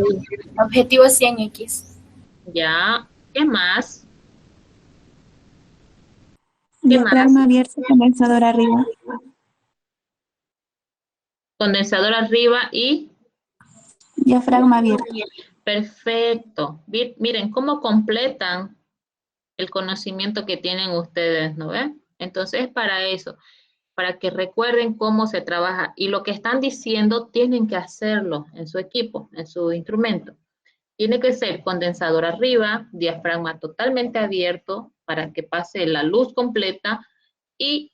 objetivo 100X. Ya, ¿qué más? Diafragma abierto, condensador arriba. Condensador arriba y... Diafragma abierto. Perfecto. Miren cómo completan el conocimiento que tienen ustedes, ¿no ven? Entonces, para eso, para que recuerden cómo se trabaja y lo que están diciendo tienen que hacerlo en su equipo, en su instrumento. Tiene que ser condensador arriba, diafragma totalmente abierto para que pase la luz completa y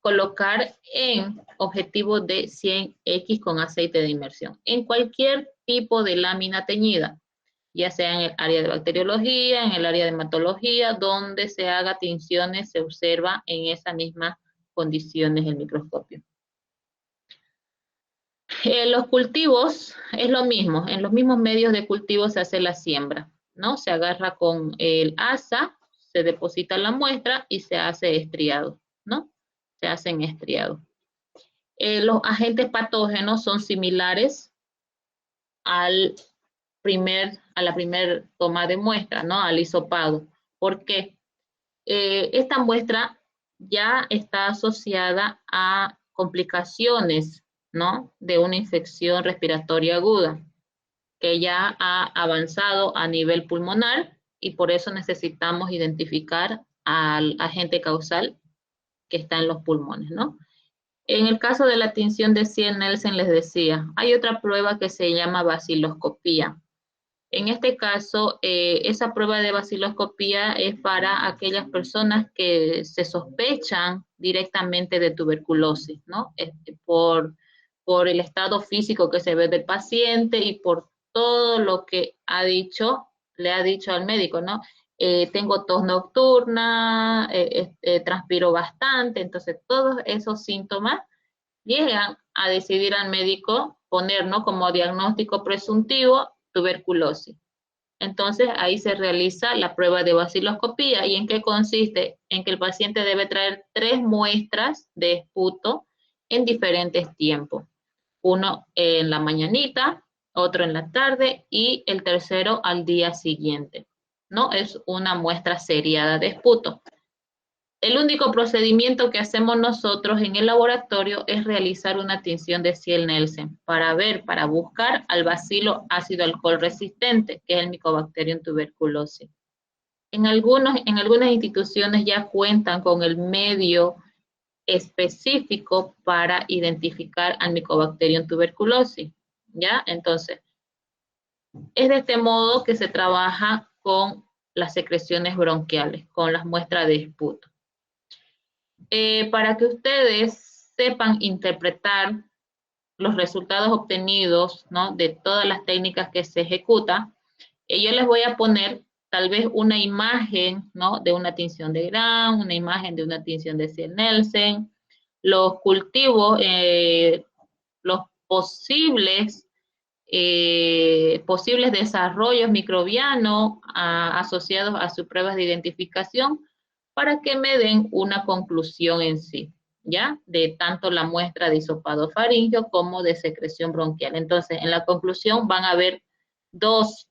colocar en objetivo de 100X con aceite de inmersión en cualquier tipo de lámina teñida, ya sea en el área de bacteriología, en el área de hematología, donde se haga tinciones, se observa en esas mismas condiciones el microscopio. Los cultivos es lo mismo, en los mismos medios de cultivo se hace la siembra, ¿no? Se agarra con el asa, se deposita la muestra y se hace estriado, ¿no? Se hacen estriado. Los agentes patógenos son similares a la primera toma de muestra, ¿no? Al hisopado. ¿Por qué? Esta muestra ya está asociada a complicaciones, ¿no? De una infección respiratoria aguda, que ya ha avanzado a nivel pulmonar y por eso necesitamos identificar al agente causal que está en los pulmones, ¿no? En el caso de la tinción de Ziel-Nielsen les decía, hay otra prueba que se llama baciloscopía. En este caso, esa prueba de baciloscopía es para aquellas personas que se sospechan directamente de tuberculosis, ¿no? Por el estado físico que se ve del paciente y por todo lo que le ha dicho al médico, ¿no? Tengo tos nocturna, transpiro bastante, entonces todos esos síntomas llegan a decidir al médico poner, ¿no? Como diagnóstico presuntivo tuberculosis. Entonces ahí se realiza la prueba de baciloscopía. ¿Y en qué consiste? En que el paciente debe traer 3 muestras de esputo en diferentes tiempos. Uno en la mañanita, otro en la tarde y el tercero al día siguiente. ¿No? Es una muestra seriada de esputo. El único procedimiento que hacemos nosotros en el laboratorio es realizar una tinción de Ziel-Nielsen para buscar al bacilo ácido alcohol resistente, que es el Mycobacterium tuberculosis. En algunas instituciones ya cuentan con el medio específico para identificar al Mycobacterium tuberculosis, ¿ya? Entonces, es de este modo que se trabaja con las secreciones bronquiales, con las muestras de esputo. Para que ustedes sepan interpretar los resultados obtenidos, ¿no? De todas las técnicas que se ejecutan, yo les voy a poner tal vez una imagen, ¿no? De una tinción de Gram, una imagen de una tinción de Ziel-Nielsen, los cultivos, los posibles desarrollos microbianos asociados a sus pruebas de identificación, para que me den una conclusión en sí, ¿ya? De tanto la muestra de hisopado faríngeo como de secreción bronquial. Entonces, en la conclusión van a haber dos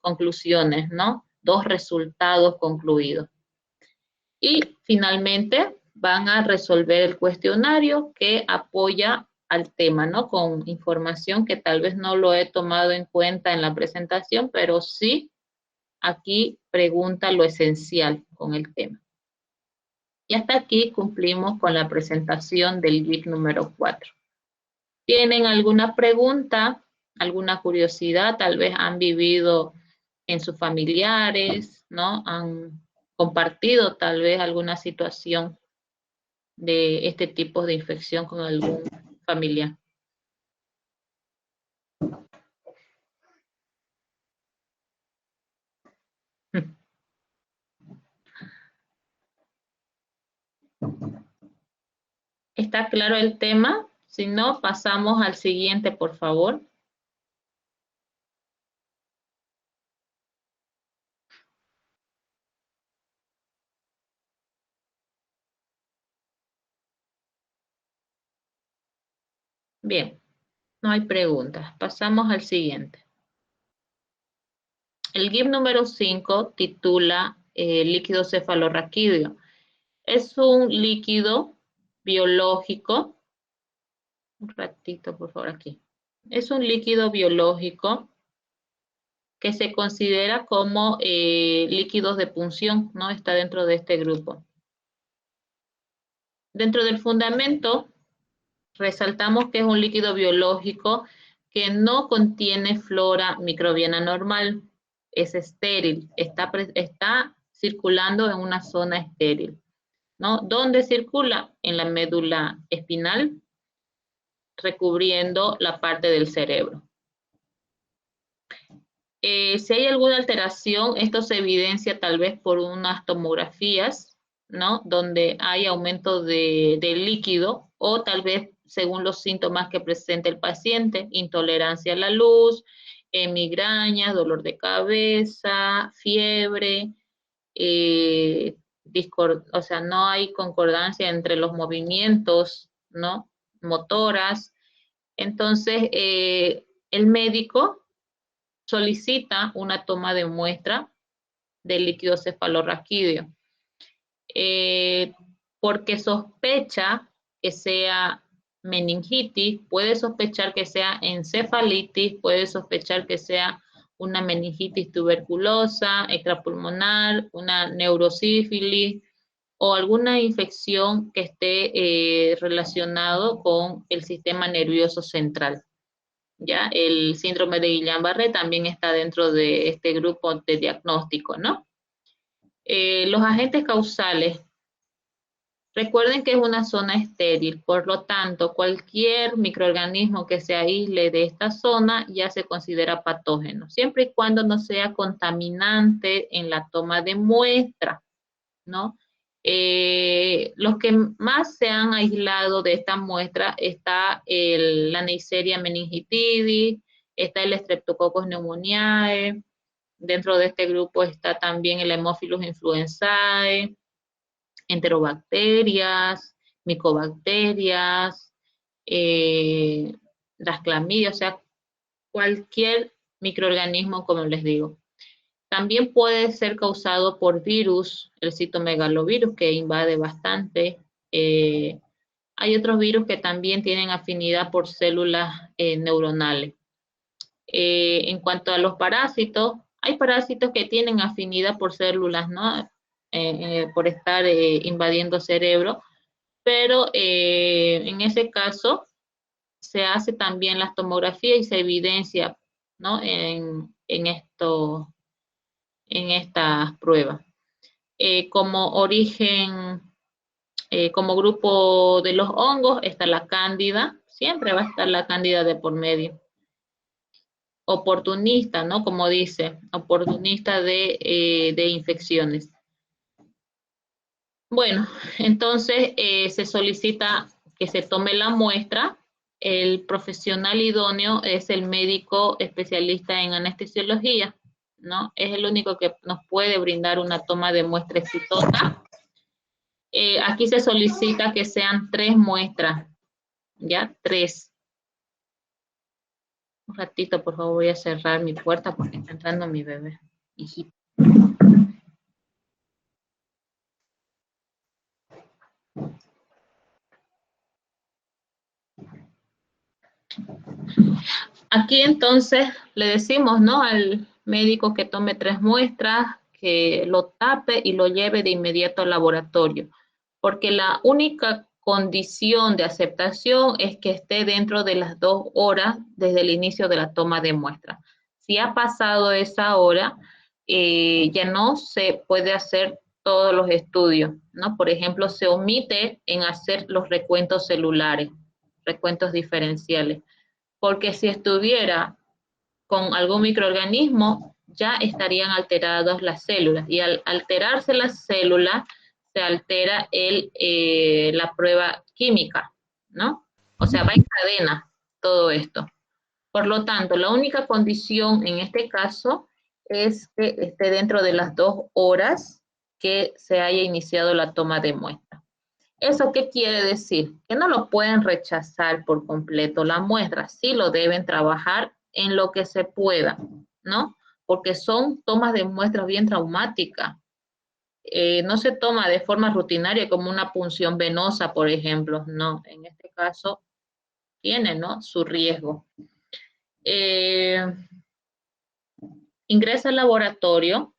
conclusiones, ¿no? 2 resultados concluidos. Y finalmente van a resolver el cuestionario que apoya al tema, ¿no? Con información que tal vez no lo he tomado en cuenta en la presentación, pero sí aquí pregunta lo esencial con el tema. Y hasta aquí cumplimos con la presentación del GIF número 4. ¿Tienen alguna pregunta, alguna curiosidad? Tal vez han vivido en sus familiares, ¿no? Han compartido tal vez alguna situación de este tipo de infección con algún familiar. ¿Está claro el tema? Si no, pasamos al siguiente, por favor. Bien, no hay preguntas. Pasamos al siguiente. El GIF número 5 titula líquido cefalorraquídeo. Es un líquido biológico. Un ratito, por favor, aquí. Es un líquido biológico que se considera como líquidos de punción, ¿no? Está dentro de este grupo. Dentro del fundamento, resaltamos que es un líquido biológico que no contiene flora microbiana normal, es estéril, está circulando en una zona estéril, ¿no? ¿Dónde circula? En la médula espinal, recubriendo la parte del cerebro. Si hay alguna alteración, esto se evidencia tal vez por unas tomografías, ¿no? Donde hay aumento de líquido, o tal vez según los síntomas que presente el paciente: intolerancia a la luz, migraña, dolor de cabeza, fiebre, o sea, no hay concordancia entre los movimientos, ¿no?, motoras. Entonces, el médico solicita una toma de muestra del líquido cefalorraquídeo, porque sospecha que sea meningitis, puede sospechar que sea encefalitis, puede sospechar que sea una meningitis tuberculosa, extrapulmonar, una neurosífilis o alguna infección que esté relacionado con el sistema nervioso central. ¿Ya? El síndrome de Guillain-Barré también está dentro de este grupo de diagnóstico, ¿no? Los agentes causales. Recuerden que es una zona estéril, por lo tanto, cualquier microorganismo que se aísle de esta zona ya se considera patógeno, siempre y cuando no sea contaminante en la toma de muestra, ¿no? Los que más se han aislado de esta muestra está la Neisseria meningitidis, está el Streptococcus pneumoniae, dentro de este grupo está también el Haemophilus influenzae, enterobacterias, micobacterias, las clamidias, o sea, cualquier microorganismo, como les digo. También puede ser causado por virus, el citomegalovirus, que invade bastante. Hay otros virus que también tienen afinidad por células neuronales. En cuanto a los parásitos, hay parásitos que tienen afinidad por células, ¿no? Por estar invadiendo cerebro, pero en ese caso se hace también la tomografía y se evidencia, ¿no?, en estas pruebas. Como origen, como grupo de los hongos está la cándida, siempre va a estar la cándida de por medio. Oportunista, ¿no? Como dice, oportunista de infecciones. Bueno, entonces se solicita que se tome la muestra. El profesional idóneo es el médico especialista en anestesiología, ¿no? Es el único que nos puede brindar una toma de muestra exitosa. Aquí se solicita que sean 3 muestras, ¿ya? 3. Un ratito, por favor, voy a cerrar mi puerta porque está entrando mi bebé, hijito. Aquí entonces le decimos, ¿no?, al médico que tome 3 muestras, que lo tape y lo lleve de inmediato al laboratorio, porque la única condición de aceptación es que esté dentro de las 2 horas desde el inicio de la toma de muestra. Si ha pasado esa hora, ya no se puede hacer todos los estudios, ¿no? Por ejemplo, se omite en hacer los recuentos celulares, recuentos diferenciales, porque si estuviera con algún microorganismo, ya estarían alteradas las células, y al alterarse las células, se altera la prueba química, ¿no? O sea, va en cadena todo esto. Por lo tanto, la única condición en este caso es que esté dentro de las 2 horas que se haya iniciado la toma de muestra. ¿Eso qué quiere decir? Que no lo pueden rechazar por completo la muestra, sí lo deben trabajar en lo que se pueda, ¿no? Porque son tomas de muestras bien traumáticas. No se toma de forma rutinaria como una punción venosa, por ejemplo, no, en este caso tiene, ¿no?, su riesgo. Ingresa al laboratorio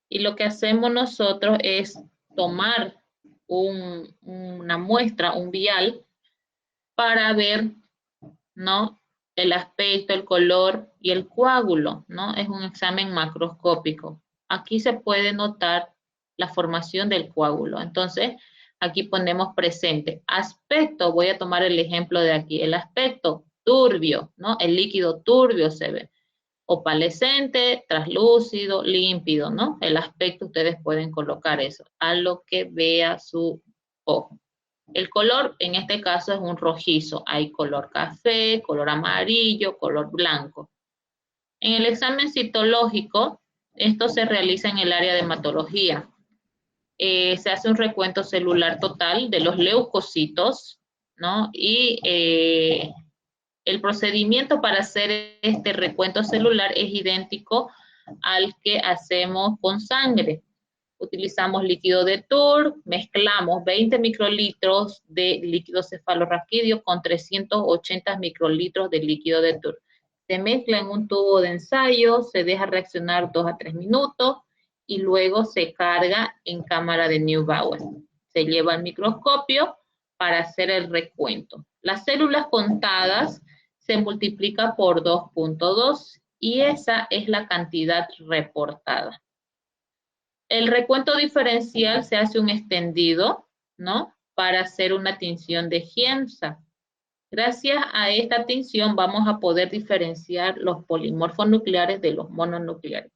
y lo que hacemos nosotros es tomar una muestra, un vial, para ver, ¿no?, el aspecto, el color y el coágulo, ¿no? Es un examen macroscópico. Aquí se puede notar la formación del coágulo. Entonces, aquí ponemos presente. Aspecto, voy a tomar el ejemplo de aquí. El aspecto turbio, ¿no? El líquido turbio se ve. Opalescente, traslúcido, límpido, ¿no? El aspecto ustedes pueden colocar eso, a lo que vea su ojo. El color en este caso es un rojizo. Hay color café, color amarillo, color blanco. En el examen citológico, esto se realiza en el área de hematología. Se hace un recuento celular total de los leucocitos, ¿no? Y el procedimiento para hacer este recuento celular es idéntico al que hacemos con sangre. Utilizamos líquido de Tur, mezclamos 20 microlitros de líquido cefalorraquídeo con 380 microlitros de líquido de Tur. Se mezcla en un tubo de ensayo, se deja reaccionar 2 a 3 minutos y luego se carga en cámara de Neubauer. Se lleva al microscopio para hacer el recuento. Las células contadas se multiplica por 2.2 y esa es la cantidad reportada. El recuento diferencial se hace un extendido, ¿no? Para hacer una tinción de Giemsa. Gracias a esta tinción vamos a poder diferenciar los polimorfos nucleares de los mononucleares.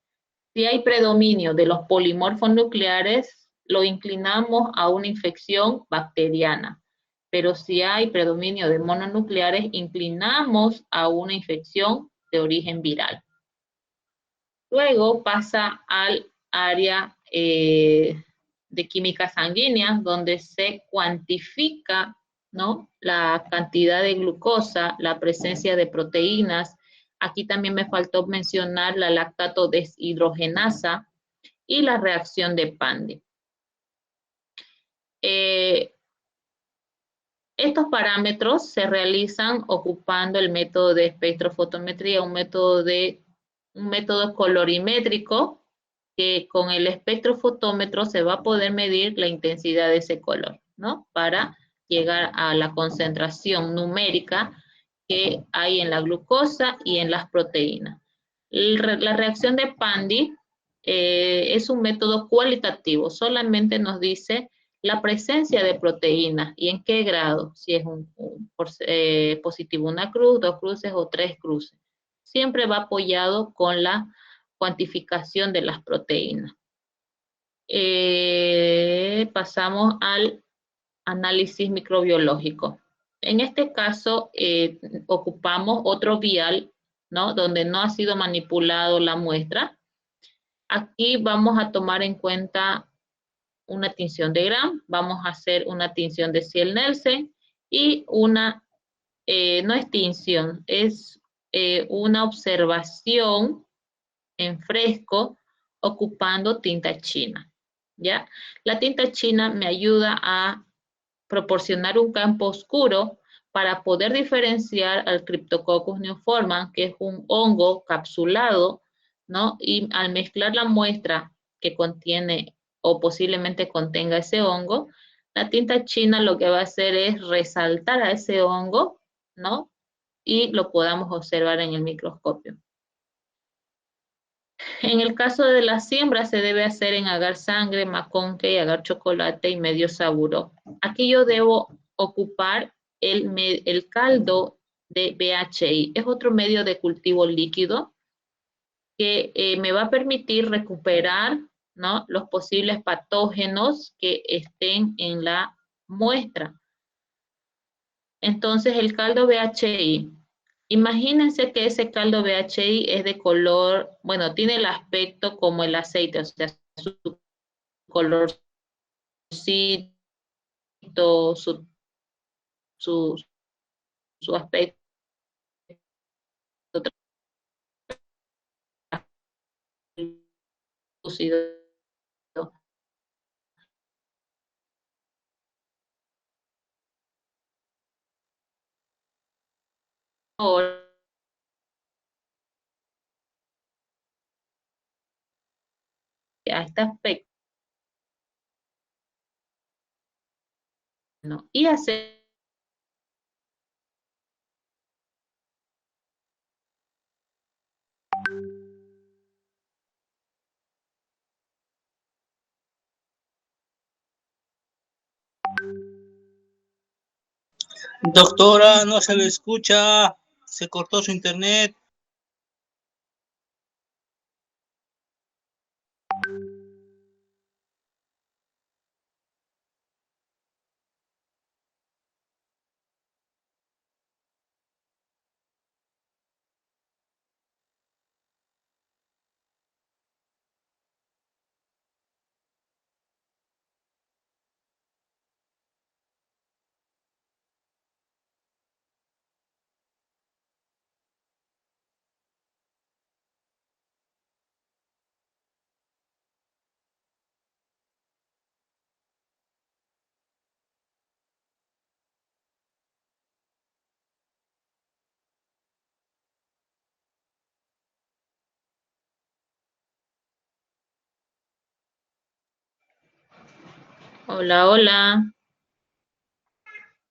Si hay predominio de los polimorfos nucleares, lo inclinamos a una infección bacteriana. Pero si hay predominio de mononucleares, inclinamos a una infección de origen viral. Luego pasa al área de química sanguínea, donde se cuantifica, ¿no?, la cantidad de glucosa, la presencia de proteínas. Aquí también me faltó mencionar la lactato deshidrogenasa y la reacción de Pandy. Estos parámetros se realizan ocupando el método de espectrofotometría, un método colorimétrico, que con el espectrofotómetro se va a poder medir la intensidad de ese color, ¿no? Para llegar a la concentración numérica que hay en la glucosa y en las proteínas. La reacción de Pandy es un método cualitativo, solamente nos dice la presencia de proteínas y en qué grado, si es positivo una cruz, 2 cruces o 3 cruces. Siempre va apoyado con la cuantificación de las proteínas. Pasamos al análisis microbiológico. En este caso, ocupamos otro vial, ¿no?, donde no ha sido manipulado la muestra. Aquí vamos a tomar en cuenta una tinción de Gram, vamos a hacer una tinción de Ciel-Nielsen y una, no es tinción, es una observación en fresco ocupando tinta china, ¿ya? La tinta china me ayuda a proporcionar un campo oscuro para poder diferenciar al Cryptococcus neoformans, que es un hongo capsulado, ¿no? Y al mezclar la muestra que contiene o posiblemente contenga ese hongo, la tinta china lo que va a hacer es resaltar a ese hongo, ¿no? Y lo podamos observar en el microscopio. En el caso de la siembra se debe hacer en agar sangre, maconque, agar chocolate y medio saburó. Aquí yo debo ocupar el caldo de BHI. Es otro medio de cultivo líquido que me va a permitir recuperar, ¿no?, los posibles patógenos que estén en la muestra. Entonces el caldo BHI, imagínense que ese caldo BHI es de color, bueno, tiene el aspecto como el aceite, o sea, su colorcito, su, su aspecto translúcido. A este aspecto, ¿no? Y hacer Doctora, no se le escucha, se cortó su internet. Hola, hola.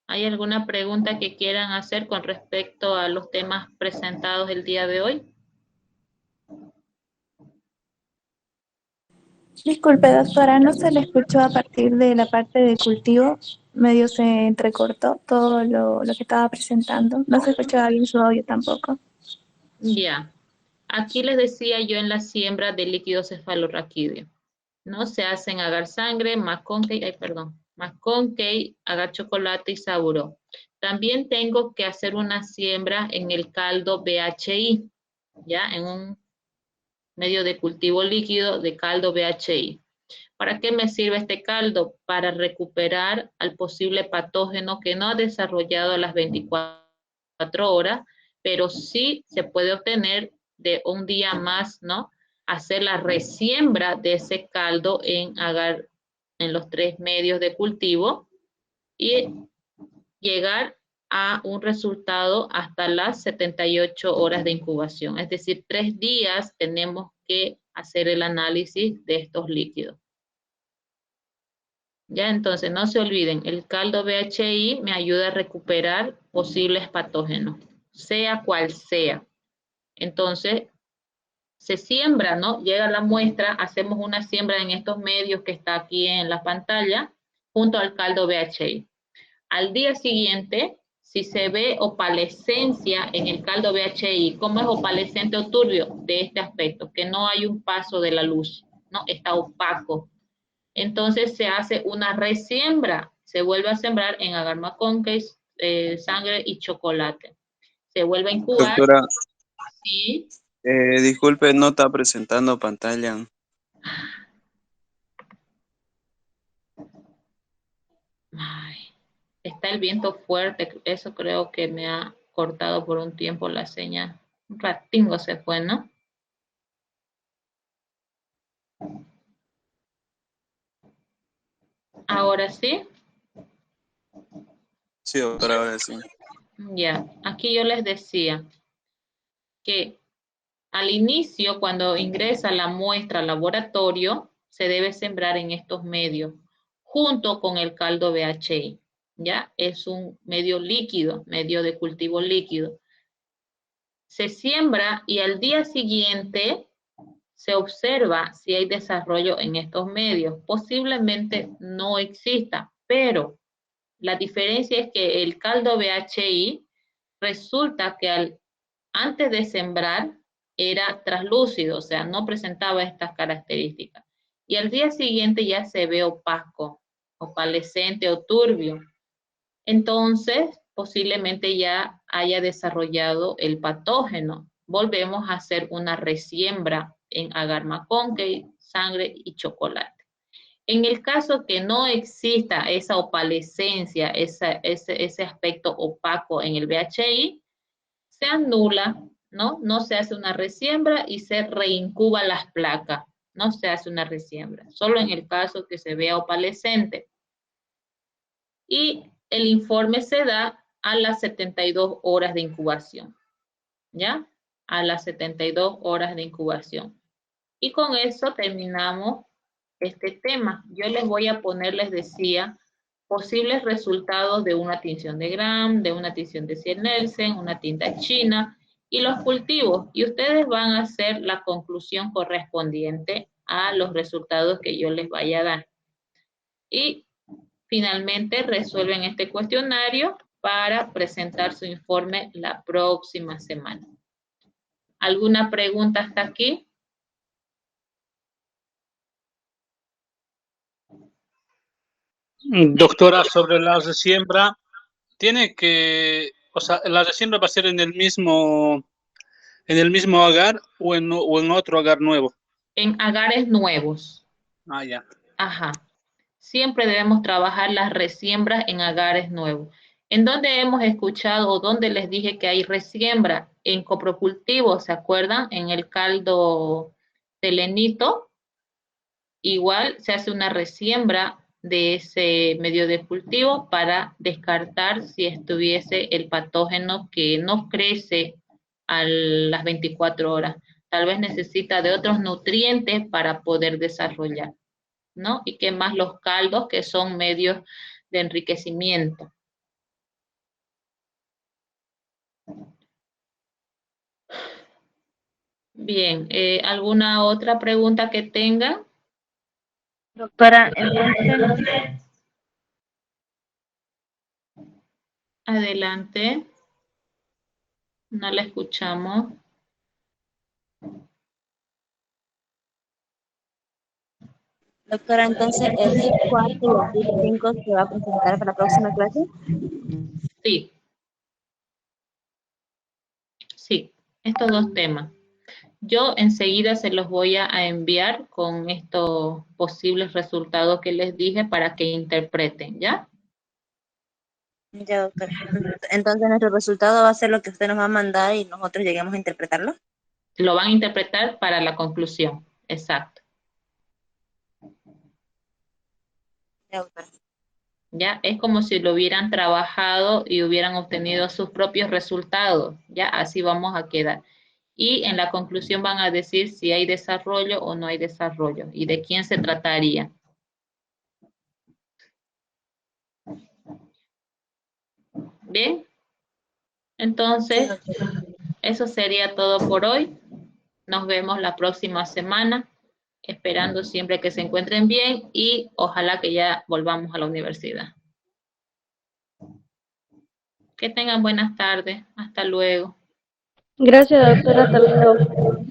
¿Hay alguna pregunta que quieran hacer con respecto a los temas presentados el día de hoy? Disculpe, doctora, no se le escuchó a partir de la parte de cultivo, medio se entrecortó todo lo que estaba presentando. No se escuchaba bien su audio tampoco. Ya. Aquí les decía yo en la siembra de líquido cefalorraquídeo, ¿no? Se hacen agar sangre, McConkey, agar chocolate y saburó. También tengo que hacer una siembra en el caldo BHI, ¿ya? En un medio de cultivo líquido de caldo BHI. ¿Para qué me sirve este caldo? Para recuperar al posible patógeno que no ha desarrollado a las 24 horas, pero sí se puede obtener de un día más, ¿no? Hacer la resiembra de ese caldo en agar, en los 3 medios de cultivo y llegar a un resultado hasta las 78 horas de incubación. Es decir, 3 días tenemos que hacer el análisis de estos líquidos. Ya, entonces no se olviden, el caldo BHI me ayuda a recuperar posibles patógenos, sea cual sea. Entonces, se siembra, ¿no? Llega la muestra, hacemos una siembra en estos medios que está aquí en la pantalla, junto al caldo BHI. Al día siguiente, si se ve opalescencia en el caldo BHI, ¿cómo es opalescente o turbio? De este aspecto, que no hay un paso de la luz, ¿no? Está opaco. Entonces se hace una resiembra, se vuelve a sembrar en agar McConkey, sangre y chocolate. Se vuelve a incubar. Doctora, Sí. disculpe, no está presentando pantalla. Ay, está el viento fuerte, eso creo que me ha cortado por un tiempo la señal. Un ratingo se fue, ¿no? Ahora sí. Sí, doctora, ahora sí. Ya, aquí yo les decía que al inicio, cuando ingresa la muestra al laboratorio, se debe sembrar en estos medios, junto con el caldo BHI. ¿Ya? Es un medio líquido, medio de cultivo líquido. Se siembra y al día siguiente se observa si hay desarrollo en estos medios. Posiblemente no exista, pero la diferencia es que el caldo BHI resulta que antes de sembrar era translúcido, o sea, no presentaba estas características. Y al día siguiente ya se ve opaco, opalescente o turbio. Entonces, posiblemente ya haya desarrollado el patógeno. Volvemos a hacer una resiembra en agar McConkey, sangre y chocolate. En el caso que no exista esa opalescencia, ese aspecto opaco en el BHI, se anula, ¿no? No se hace una resiembra y se reincuba las placas. No se hace una resiembra, solo en el caso que se vea opalescente. Y el informe se da a las 72 horas de incubación, ¿ya? A las 72 horas de incubación. Y con eso terminamos este tema. Yo les voy a poner, les decía, posibles resultados de una tinción de Gram, de una tinción de Ciel-Nielsen, una tinta china y los cultivos. Y ustedes van a hacer la conclusión correspondiente a los resultados que yo les vaya a dar. Y finalmente resuelven este cuestionario para presentar su informe la próxima semana. ¿Alguna pregunta hasta aquí? Doctora, sobre la resiembra, tiene que, o sea, la resiembra va a ser en el mismo agar o en otro agar nuevo. En agares nuevos. Ah, ya. Ajá. Siempre debemos trabajar las resiembras en agares nuevos. ¿En dónde hemos escuchado o dónde les dije que hay resiembra? En coprocultivo, ¿se acuerdan? En el caldo selenito, igual se hace una resiembra de ese medio de cultivo para descartar si estuviese el patógeno que no crece a las 24 horas. Tal vez necesita de otros nutrientes para poder desarrollar. ¿no? Y qué más los caldos, que son medios de enriquecimiento. Bien, ¿alguna otra pregunta que tengan? Doctora, entonces, Adelante. No la escuchamos. doctora, entonces el DIP 4 y el DIP 5 se va a presentar para la próxima clase. Sí. Sí, estos dos temas. Yo enseguida se los voy a enviar con estos posibles resultados que les dije para que interpreten, ¿ya? Ya, doctora. Entonces nuestro resultado va a ser lo que usted nos va a mandar y nosotros lleguemos a interpretarlo. Lo van a interpretar para la conclusión, exacto. Ya, doctora. Ya, es como si lo hubieran trabajado y hubieran obtenido sus propios resultados, ya, así vamos a quedar. Y en la conclusión van a decir si hay desarrollo o no hay desarrollo y de quién se trataría. Bien, entonces, eso sería todo por hoy. Nos vemos la próxima semana, esperando siempre que se encuentren bien y ojalá que ya volvamos a la universidad. Que tengan buenas tardes. Hasta luego. Gracias, doctora. Hasta luego.